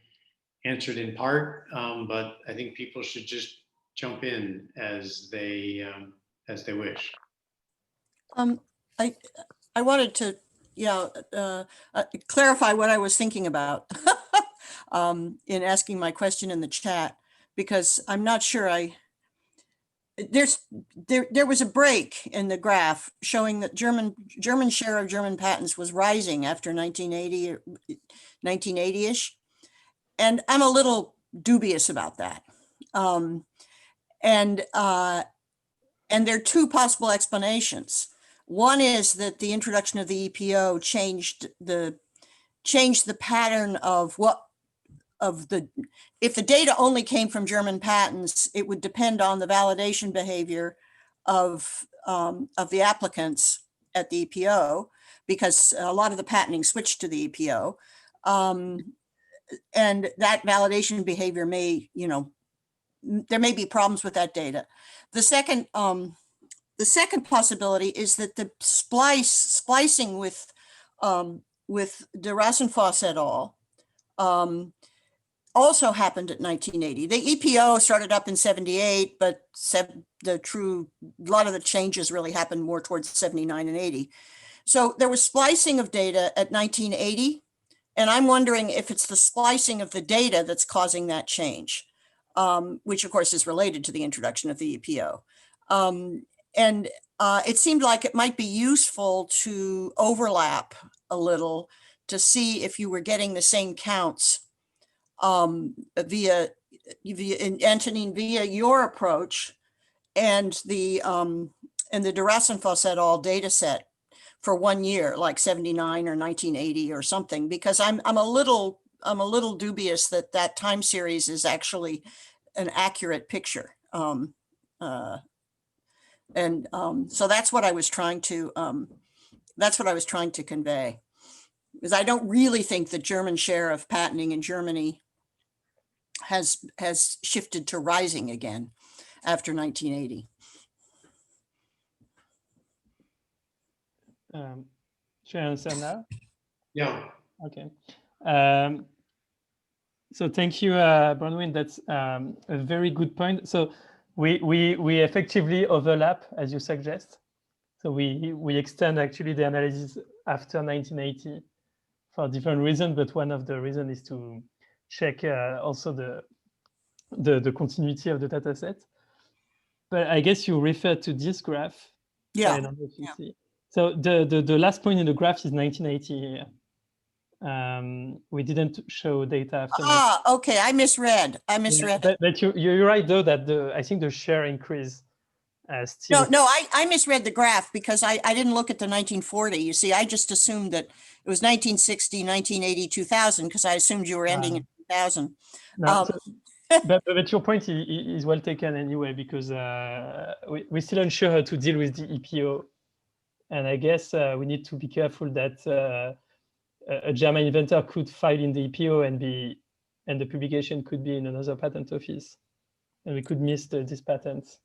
Speaker 3: answered in part, but I think people should just jump in as they wish.
Speaker 5: I wanted to, clarify what I was thinking about in asking my question in the chat, because I'm not sure there was a break in the graph showing that German share of German patents was rising after 1980-ish. And I'm a little dubious about that. And there are two possible explanations. One is that the introduction of the EPO changed the pattern of if the data only came from German patents, it would depend on the validation behavior of the applicants at the EPO, because a lot of the patenting switched to the EPO. And that validation behavior may, there may be problems with that data. The second possibility is that the splicing with de Rassenfoss et al. Also happened at 1980. The EPO started up in 78, but a lot of the changes really happened more towards 79 and 80. So there was splicing of data at 1980, and I'm wondering if it's the splicing of the data that's causing that change, which of course is related to the introduction of the EPO. And it seemed like it might be useful to overlap a little to see if you were getting the same counts via Antonin, via your approach and the de Rassenfoss et al. Data set for 1 year, like 79 or 1980 or something, because I'm a little dubious that that time series is actually an accurate picture. So that's what I was trying to convey, because I don't really think the German share of patenting in Germany has shifted to rising again after 1980.
Speaker 1: Should I answer now?
Speaker 3: Yeah.
Speaker 1: Okay. So thank you, Bronwyn. That's a very good point. So we effectively overlap, as you suggest. So we extend actually the analysis after 1980 for different reasons, but one of the reasons is to check also the continuity of the data set. But I guess you referred to this graph.
Speaker 5: Yeah.
Speaker 1: I don't know if you see. So the last point in the graph is 1980 here. We didn't show data after.
Speaker 5: Okay, I misread.
Speaker 1: Yeah, but you're right though that I think the share increase still.
Speaker 5: No, I misread the graph because I didn't look at the 1940. You see, I just assumed that it was 1960, 1980, 2000 because I assumed you were ending in 2000.
Speaker 1: No, but your point is well taken anyway, because we're still unsure how to deal with the EPO, and I guess we need to be careful that a German inventor could file in the EPO and the publication could be in another patent office, and we could miss this patent.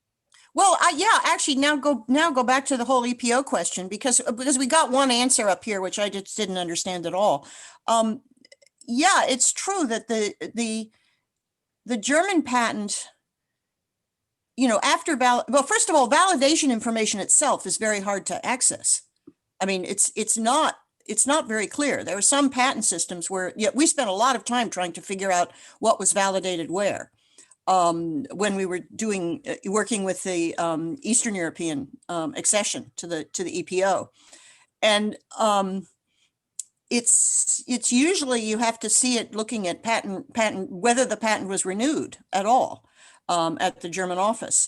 Speaker 5: Well, actually now go back to the whole EPO question, because we got one answer up here, which I just didn't understand at all. Yeah, it's true that the German patent, after first of all, validation information itself is very hard to access. I mean, it's not it's not very clear. There are some patent systems where we spent a lot of time trying to figure out what was validated where. When we were working with the Eastern European accession to the EPO, and it's usually you have to see it looking at patent whether the patent was renewed at all at the German office.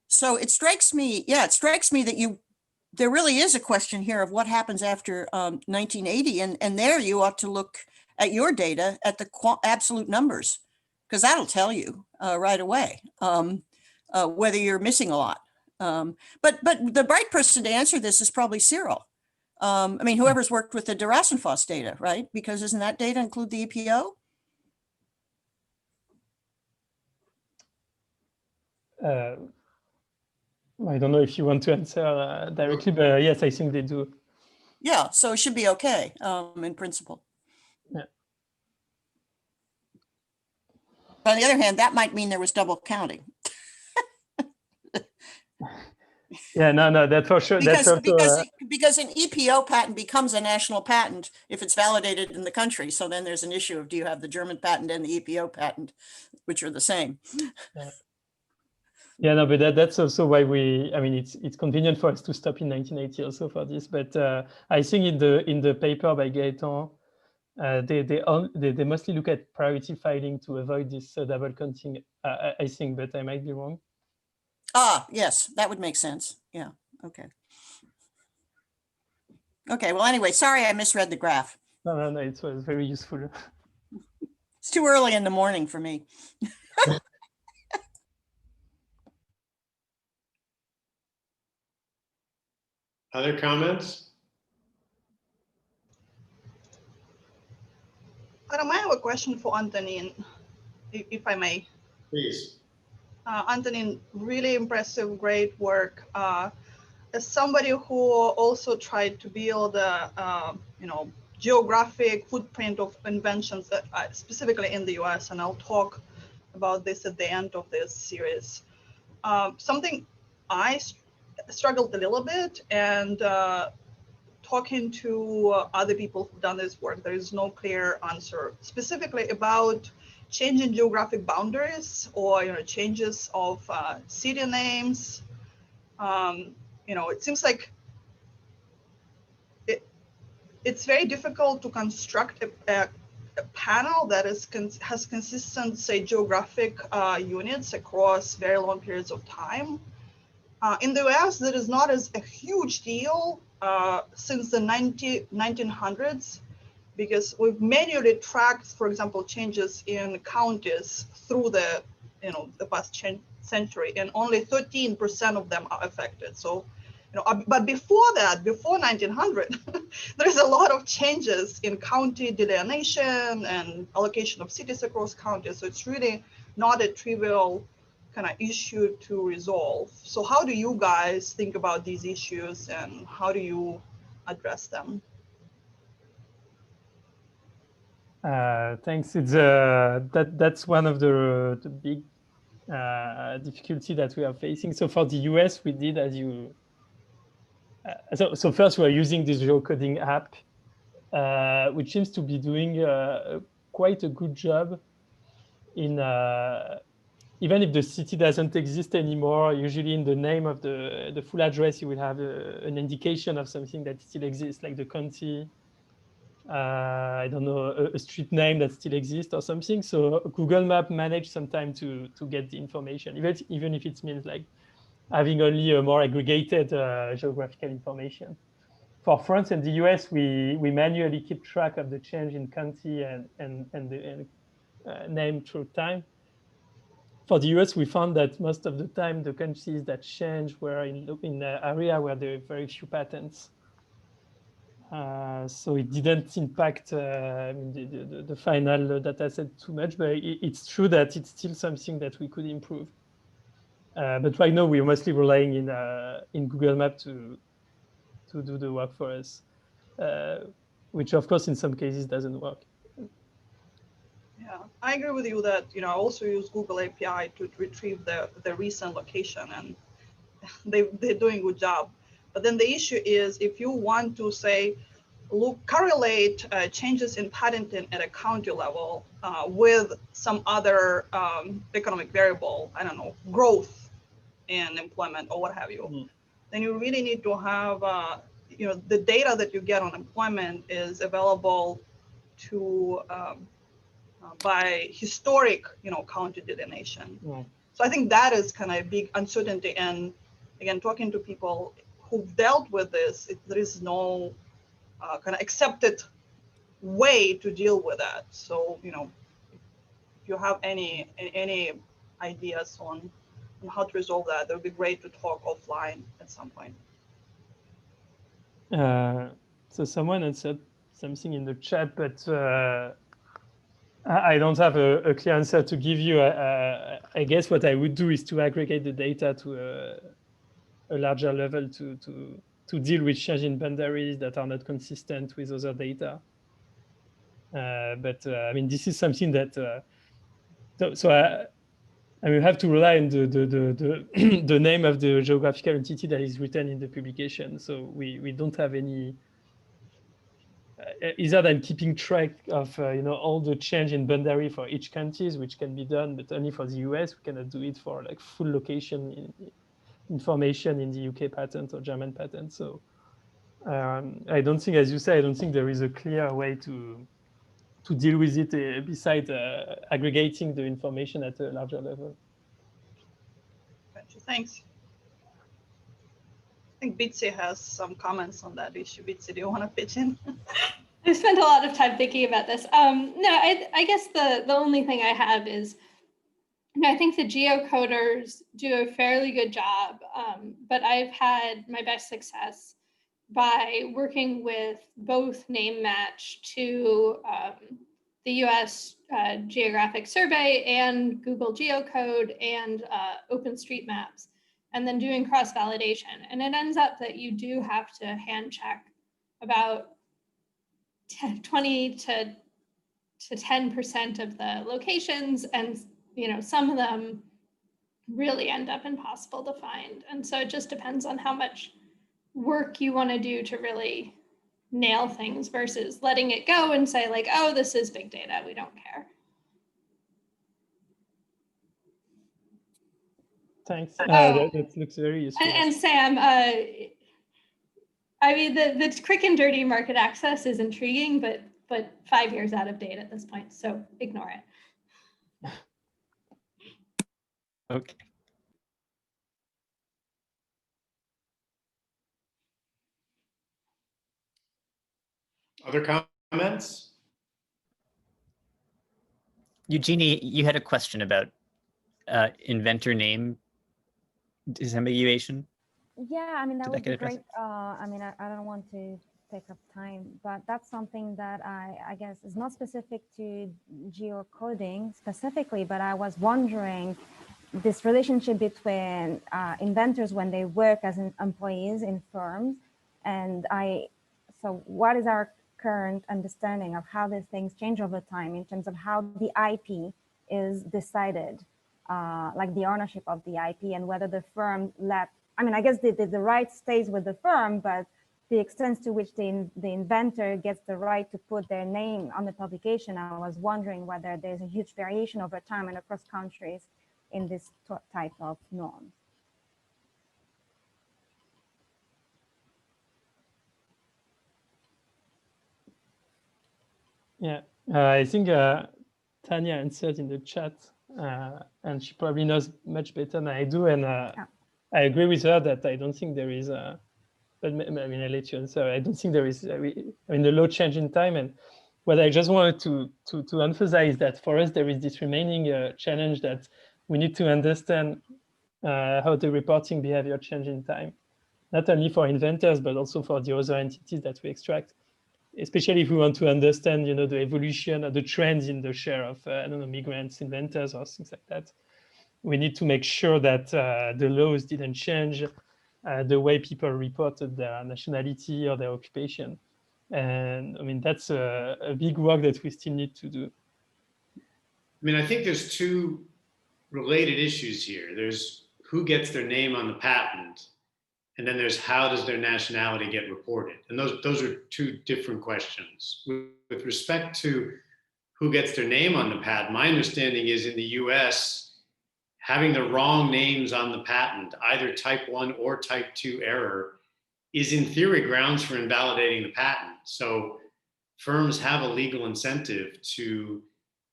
Speaker 5: So it strikes me that there really is a question here of what happens after 1980, and there you ought to look at your data at the absolute numbers, because that'll tell you right away whether you're missing a lot. But the right person to answer this is probably Cyril. I mean, whoever's worked with the de Rassenfoss data, right? Because doesn't that data include the EPO?
Speaker 1: I don't know if you want to answer directly, but yes, I think they do.
Speaker 5: Yeah, so it should be okay in principle.
Speaker 1: Yeah.
Speaker 5: On the other hand, that might mean there was double counting.
Speaker 1: Yeah, no, that's for sure.
Speaker 5: Because,
Speaker 1: that's also,
Speaker 5: because an EPO patent becomes a national patent if it's validated in the country. So then there's an issue of, do you have the German patent and the EPO patent, which are the same?
Speaker 1: Yeah, no, but that's also why it's convenient for us to stop in 1980 also for this. But I think in the paper by Gaetan, they mostly look at priority filing to avoid this double counting. I think, but I might be wrong.
Speaker 5: Ah, yes, that would make sense. Yeah. Okay. Okay. Well, anyway, sorry I misread the graph.
Speaker 1: No, it was very useful.
Speaker 5: It's too early in the morning for me.
Speaker 3: Other comments?
Speaker 6: Adam, I have a question for Antonin, if I may.
Speaker 3: Please.
Speaker 6: Antonin, really impressive, great work. As somebody who also tried to build a geographic footprint of inventions, specifically in the US, and I'll talk about this at the end of this series. Something I struggled a little bit, and talking to other people who've done this work, there is no clear answer, specifically about changing geographic boundaries or changes of city names. It seems like it's very difficult to construct a panel that has consistent, say, geographic units across very long periods of time. In the US, that is not as a huge deal since the 1900s, because we've manually tracked, for example, changes in counties through the past century, and only 13% of them are affected. So, but before that, before 1900, there's a lot of changes in county delineation and allocation of cities across counties. So it's really not a trivial kind of issue to resolve. So how do you guys think about these issues, and how do you address them?
Speaker 1: Thanks. It's that's one of the big difficulty that we are facing. So for the US, we did, as you. So first, we are using this geocoding app, which seems to be doing quite a good job in. Even if the city doesn't exist anymore, usually in the name of the full address, you will have an indication of something that still exists, like the county, I don't know, a street name that still exists or something. So Google Map managed sometime to get the information, even if it means like having only a more aggregated geographical information. For France and the US, we manually keep track of the change in county and the name through time. For the US, we found that most of the time, the countries that changed were in an area where there were very few patents. So it didn't impact the final data set too much, but it's true that it's still something that we could improve. But right now, we're mostly relying in Google Maps to do the work for us, which of course in some cases doesn't work.
Speaker 6: Yeah, I agree with you that I also use Google API to retrieve the recent location, and they're doing a good job. But then the issue is, if you want to say correlate changes in patenting at a county level with some other economic variable, I don't know, growth in employment or what have you, then you really need to have, the data that you get on employment is available to by historic, county delineation. So I think that is kind of a big uncertainty. And again, talking to people who've dealt with this, there is no kind of accepted way to deal with that. So, if you have any ideas on how to resolve that, it would be great to talk offline at some point.
Speaker 1: So someone had said something in the chat, but I don't have a clear answer to give you. I guess what I would do is to aggregate the data to a larger level to deal with change in boundaries that are not consistent with other data. But I mean, this is something that I will have to rely on the name of the geographical entity that is written in the publication. So we don't have any other than keeping track of all the change in boundary for each countries, which can be done, but only for the US. We cannot do it for like full location information in the UK patent or German patent. So I don't think, as you say, I don't think there is a clear way to deal with it besides aggregating the information at a larger level.
Speaker 6: Gotcha. Thanks. I think Bitsy has some comments on that issue. Bitsy, do you want to pitch in?
Speaker 7: I've spent a lot of time thinking about this. No, I guess the only thing I have is, I think the geocoders do a fairly good job, but I've had my best success by working with both name match to the US Geographic Survey and Google Geocode and OpenStreetMaps, and then doing cross-validation. And it ends up that you do have to hand check about 20 to 10% of the locations, and some of them really end up impossible to find. And so it just depends on how much work you want to do to really nail things versus letting it go and say like, oh, this is big data, we don't care.
Speaker 1: Thanks. That looks very useful.
Speaker 7: And Sam, I mean, the quick and dirty market access is intriguing, but 5 years out of date at this point, so ignore it.
Speaker 8: Okay.
Speaker 3: Other comments?
Speaker 8: Eugenie, you had a question about inventor name disambiguation.
Speaker 9: Yeah, I mean, that
Speaker 8: Did
Speaker 9: would
Speaker 8: that
Speaker 9: be
Speaker 8: get addressed?
Speaker 9: great. I mean, I don't want to take up time, but that's something that I guess is not specific to geocoding specifically, but I was wondering this relationship between inventors when they work as employees in firms, and so what is our current understanding of how these things change over time in terms of how the IP is decided, like the ownership of the IP, and whether the firm I mean, I guess the right stays with the firm, but the extent to which the inventor gets the right to put their name on the publication, I was wondering whether there's a huge variation over time and across countries in this type of norm.
Speaker 1: Yeah, I think Tanya answered in the chat, and she probably knows much better than I do. And I agree with her that I don't think there is but I mean, I'll let you answer. I don't think there is, I mean, the law change in time. And what I just wanted to emphasize that for us, there is this remaining challenge that we need to understand how the reporting behavior change in time, not only for inventors, but also for the other entities that we extract, especially if we want to understand, the evolution or the trends in the share of, I don't know, migrants, inventors, or things like that. We need to make sure that the laws didn't change the way people reported their nationality or their occupation. And I mean, that's a big work that we still need to do.
Speaker 3: I mean, I think there's two related issues here. There's who gets their name on the patent, And then there's how does their nationality get reported? And those are two different questions. With respect to who gets their name on the patent, my understanding is in the US, having the wrong names on the patent, either type 1 or type 2 error, is in theory grounds for invalidating the patent. So firms have a legal incentive to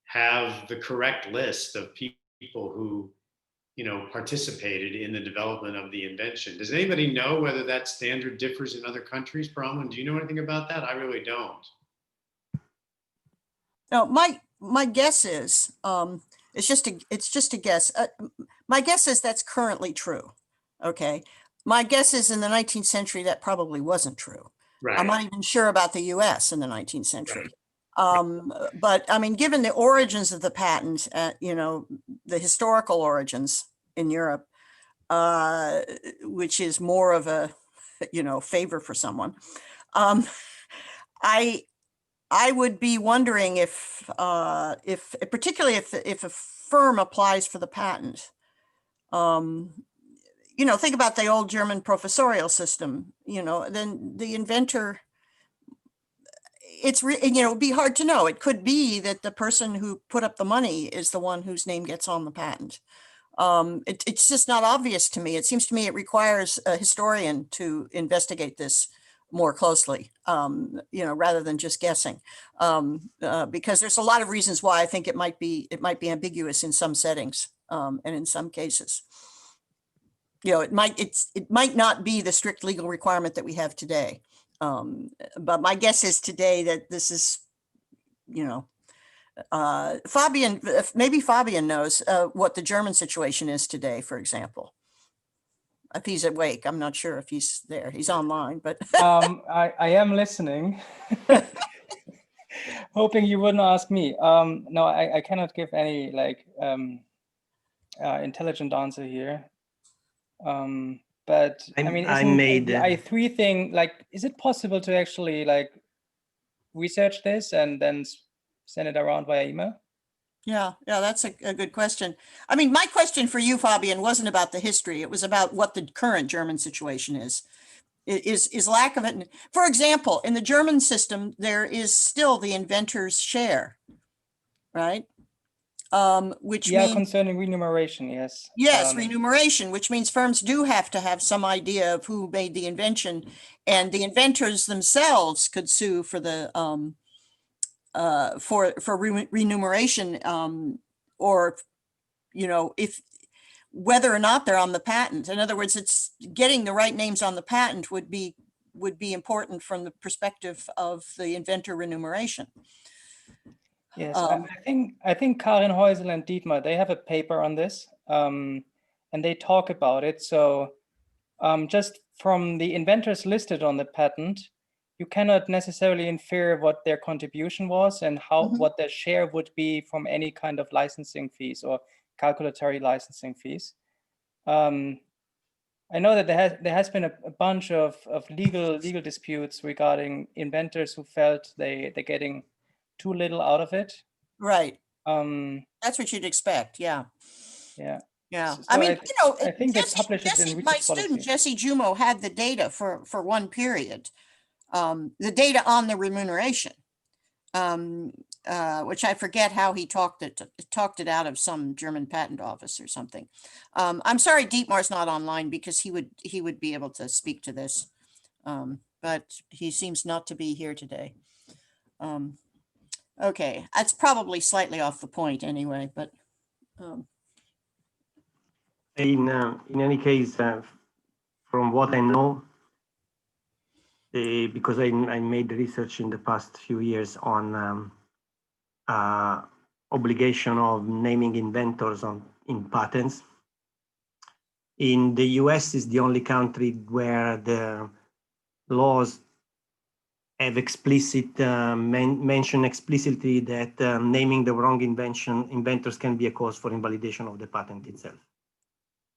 Speaker 3: have the correct list of people who, you know, participated in the development of the invention. Does anybody know whether that standard differs in other countries? Bronwyn, do you know anything about that? I really don't.
Speaker 5: No, my guess is it's just a guess. My guess is that's currently true. Okay, my guess is in the 19th century that probably wasn't true.
Speaker 3: Right.
Speaker 5: I'm not even sure about the U.S. in the 19th century. But I mean, given the origins of the patent, you know, the historical origins in Europe, which is more of a, you know, favor for someone, I would be wondering if particularly if a firm applies for the patent, you know, think about the old German professorial system, you know, then the inventor, you know, it'd be hard to know. It could be that the person who put up the money is the one whose name gets on the patent. It's just not obvious to me. It seems to me it requires a historian to investigate this more closely, you know, rather than just guessing, because there's a lot of reasons why I think it might be ambiguous in some settings, and in some cases, you know, it might not be the strict legal requirement that we have today. But my guess is today that this is, you know, maybe Fabian knows what the German situation is today, for example. If he's awake, I'm not sure if he's there. He's online, but
Speaker 10: I am listening, hoping you wouldn't ask me. No, I cannot give any like intelligent answer here. But I mean, the I3 thing, like, is it possible to actually like research this and then send it around via email?
Speaker 5: Yeah, that's a good question. I mean, my question for you, Fabian, wasn't about the history. It was about what the current German situation is. Is lack of it. For example, in the German system, there is still the inventor's share, right? Which means
Speaker 10: concerning remuneration, yes.
Speaker 5: Yes, remuneration, which means firms do have to have some idea of who made the invention, and the inventors themselves could sue for the for remuneration, or, you know, if whether or not they're on the patent. In other words, it's getting the right names on the patent would be important from the perspective of the inventor remuneration.
Speaker 10: Yes, I think Karin Heusel and Dietmar, they have a paper on this, and they talk about it. So just from the inventors listed on the patent, you cannot necessarily infer what their contribution was and what their share would be from any kind of licensing fees or calculatory licensing fees. I know that there has been a bunch of legal disputes regarding inventors who felt they're getting too little out of it.
Speaker 5: Right. That's what you'd expect. Yeah.
Speaker 10: Yeah.
Speaker 5: Yeah.
Speaker 10: So
Speaker 5: I mean, you know,
Speaker 10: I think they published it in
Speaker 5: my
Speaker 10: research
Speaker 5: student,
Speaker 10: policy.
Speaker 5: Jesse Jumo, had the data for one period, the data on the remuneration, which I forget how he talked it out of some German patent office or something. I'm sorry, Dietmar's not online because he would be able to speak to this, but he seems not to be here today. Okay, that's probably slightly off the point anyway, but.
Speaker 11: In any case, from what I know, because I made research in the past few years on obligation of naming inventors in patents. In the US is the only country where the laws have explicit mention explicitly that naming the wrong inventors can be a cause for invalidation of the patent itself.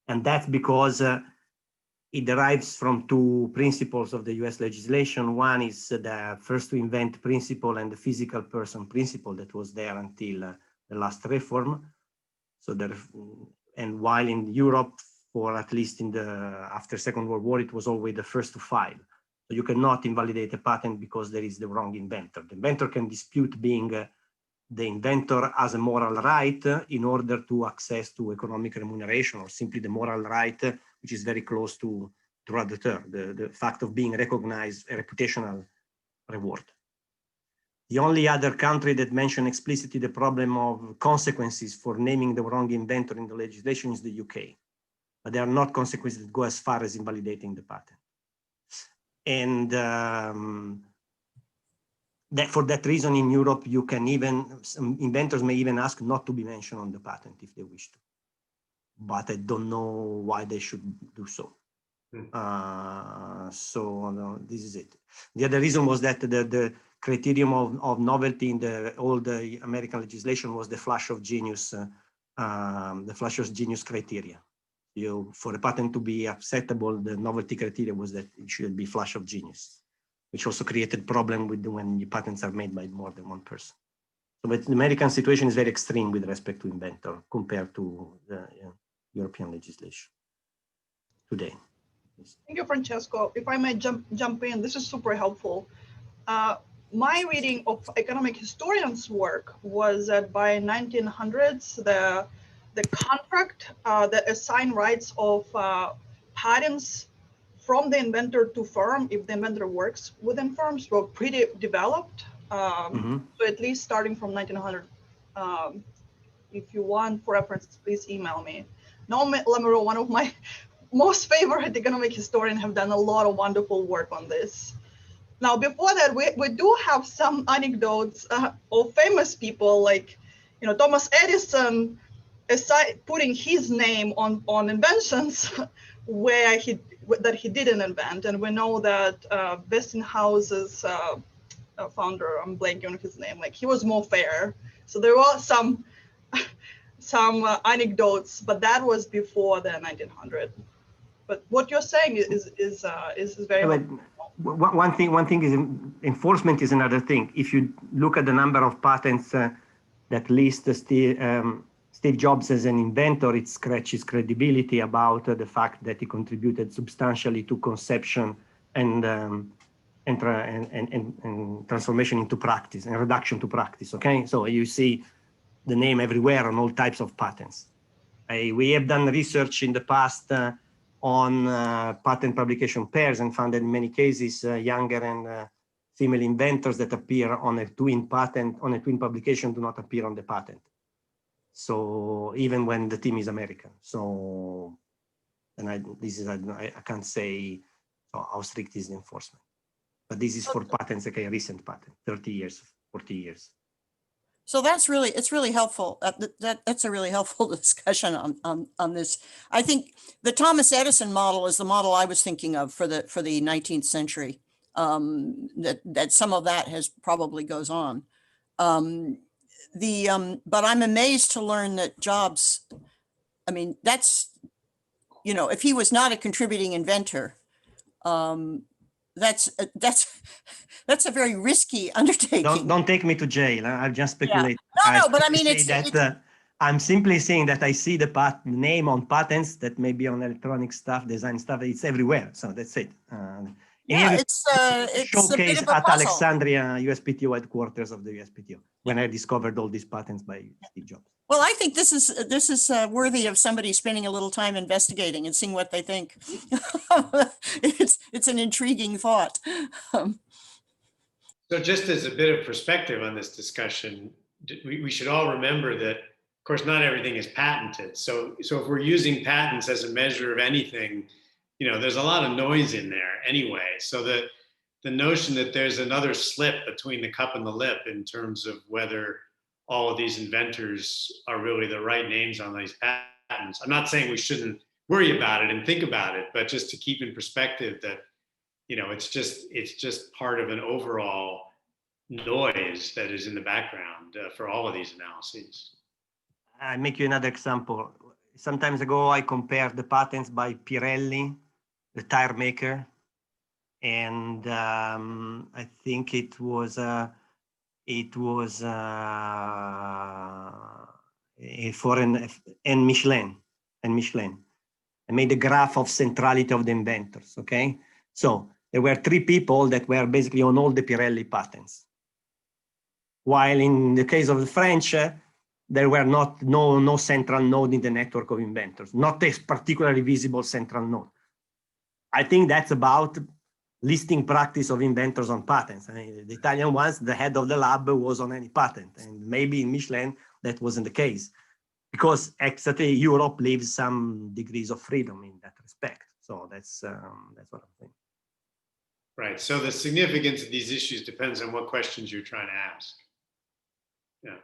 Speaker 11: And that's because it derives from two principles of the US legislation. One is the first to invent principle and the physical person principle that was there until the last reform. So and while in Europe, for at least in the after Second World War, it was always the first to file. So you cannot invalidate a patent because there is the wrong inventor. The inventor can dispute being the inventor has a moral right in order to access to economic remuneration, or simply the moral right, which is very close to droit d'auteur, the fact of being recognized, a reputational reward. The only other country that mentioned explicitly the problem of consequences for naming the wrong inventor in the legislation is the UK. But there are not consequences that go as far as invalidating the patent. And for that reason, in Europe, you can even, some inventors may even ask not to be mentioned on the patent if they wish to. But I don't know why they should do so. So no, this is it. The other reason was that the criterion of novelty in all the American legislation was the flash of genius, criteria. For a patent to be acceptable, the novelty criteria was that it should be flash of genius, which also created problem with when the patents are made by more than one person. So, but the American situation is very extreme with respect to inventor compared to the European legislation today.
Speaker 6: Thank you, Francesco. If I may jump in, this is super helpful. My reading of economic historians' work was that by 1900s, the contract that assigned rights of patents from the inventor to firm, if the inventor works within firms, were pretty developed. So at least starting from 1900. If you want for reference, please email me. Noam Lamoureux, one of my most favorite economic historians, have done a lot of wonderful work on this. Now, before that, we do have some anecdotes of famous people like, Thomas Edison, putting his name on inventions where that he didn't invent. And we know that Westinghouse's founder, I'm blanking on his name, like he was more fair. So there were some anecdotes, but that was before the 1900. But what you're saying is very helpful.
Speaker 11: One thing is enforcement is another thing. If you look at the number of patents that list Steve Jobs as an inventor, it scratches credibility about the fact that he contributed substantially to conception and transformation into practice and reduction to practice. Okay, so you see the name everywhere on all types of patents. We have done research in the past on patent publication pairs and found that in many cases younger and female inventors that appear on a twin patent, on a twin publication, do not appear on the patent. So even when the team is American. So, and I can't say how strict is the enforcement. But this is for patents, okay, a recent patent, 30 years, 40 years.
Speaker 5: So it's really helpful. That's a really helpful discussion on this. I think the Thomas Edison model is the model I was thinking of for the 19th century. That some of that has probably goes on. But I'm amazed to learn that Jobs, I mean, that's, if he was not a contributing inventor, that's a very risky undertaking.
Speaker 11: Don't take me to jail. I'll just speculate.
Speaker 5: Yeah. No, but I mean,
Speaker 11: I'm simply saying that I see the name on patents that may be on electronic stuff, design stuff. It's everywhere. So that's it.
Speaker 5: It's
Speaker 11: showcase
Speaker 5: a
Speaker 11: at
Speaker 5: puzzle.
Speaker 11: Alexandria USPTO headquarters of the USPTO when I discovered all these patents by Steve Jobs.
Speaker 5: Well, I think this is worthy of somebody spending a little time investigating and seeing what they think. It's an intriguing thought.
Speaker 3: So just as a bit of perspective on this discussion, we should all remember that, of course, not everything is patented. So if we're using patents as a measure of anything, there's a lot of noise in there anyway. So the notion that there's another slip between the cup and the lip in terms of whether all of these inventors are really the right names on these patents. I'm not saying we shouldn't worry about it and think about it, but just to keep in perspective that, it's just part of an overall noise that is in the background for all of these analyses.
Speaker 11: I'll make you another example. Some time ago, I compared the patents by Pirelli, the tire maker, and I think it was for Michelin. I made a graph of centrality of the inventors, okay? So there were 3 people that were basically on all the Pirelli patents. While in the case of the French, there were no central node in the network of inventors, not a particularly visible central node. I think that's about listing practice of inventors on patents. I mean, the Italian ones, the head of the lab was on any patent, and maybe in Michelin that wasn't the case, because actually Europe leaves some degrees of freedom in that respect. So that's what I'm saying.
Speaker 3: Right. So the significance of these issues depends on what questions you're trying to ask. Yeah.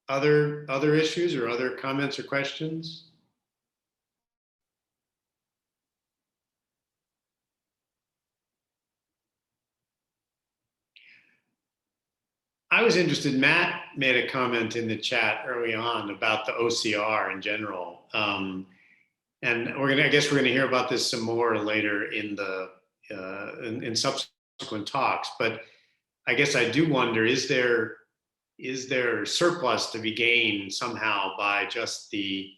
Speaker 3: Other issues or other comments or questions? I was interested, Matt made a comment in the chat early on about the OCR in general. And I guess we're gonna hear about this some more later in the in subsequent talks, but I guess I do wonder, is there surplus to be gained somehow by just the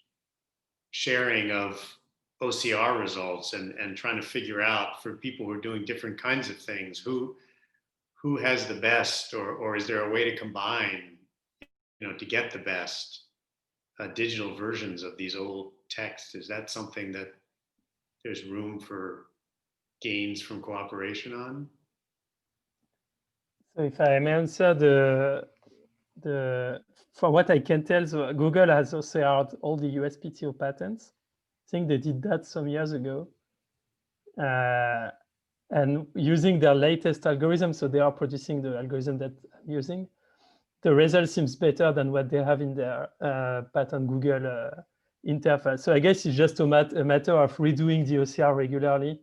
Speaker 3: sharing of OCR results and trying to figure out, for people who are doing different kinds of things, who has the best, or is there a way to combine, to get the best digital versions of these old texts? Is that something that there's room for gains from cooperation on?
Speaker 1: So if I may answer for what I can tell, so Google has also out all the USPTO patents. I think they did that some years ago. And using their latest algorithm, so they are producing the algorithm that I'm using, the result seems better than what they have in their patent Google interface. So I guess it's just a matter of redoing the OCR regularly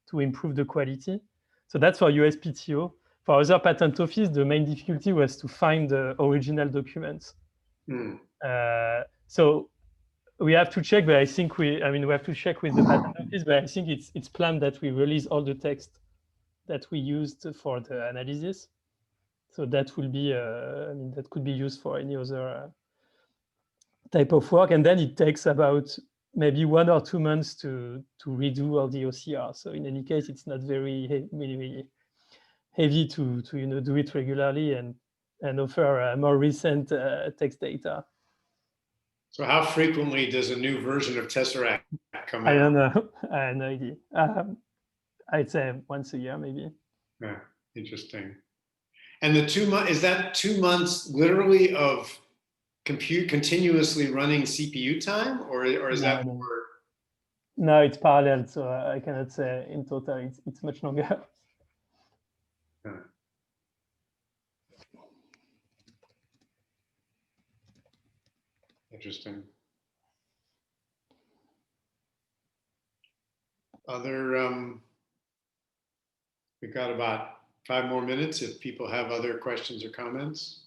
Speaker 1: to improve the quality. So that's for USPTO. For other patent office, the main difficulty was to find the original documents. So we have to check, but I think we have to check with the patent office, but I think it's planned that we release all the text that we used for the analysis. So that will be, that could be used for any other type of work. And then it takes about maybe 1 or 2 months to redo all the OCR. So in any case, it's not very heavy to do it regularly and offer more recent text data.
Speaker 3: So how frequently does a new version of Tesseract come out?
Speaker 1: I don't know. I have no idea. I'd say once a year, maybe.
Speaker 3: Yeah, interesting. And the 2 months, is that 2 months literally of continuously running CPU time, or is that more?
Speaker 1: No, it's parallel, so I cannot say in total it's much longer.
Speaker 3: Yeah. Interesting. We've got about 5 more minutes if people have other questions or comments.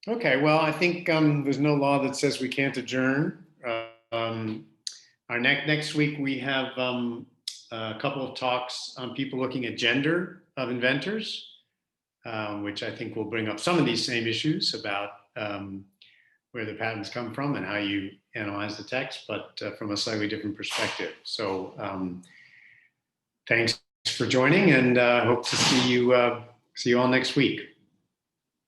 Speaker 3: Okay, well, I think there's no law that says we can't adjourn. Our next week we have a couple of talks on people looking at gender of inventors, which I think will bring up some of these same issues about where the patents come from and how you analyze the text, but from a slightly different perspective. So thanks for joining, and hope to see you all next week.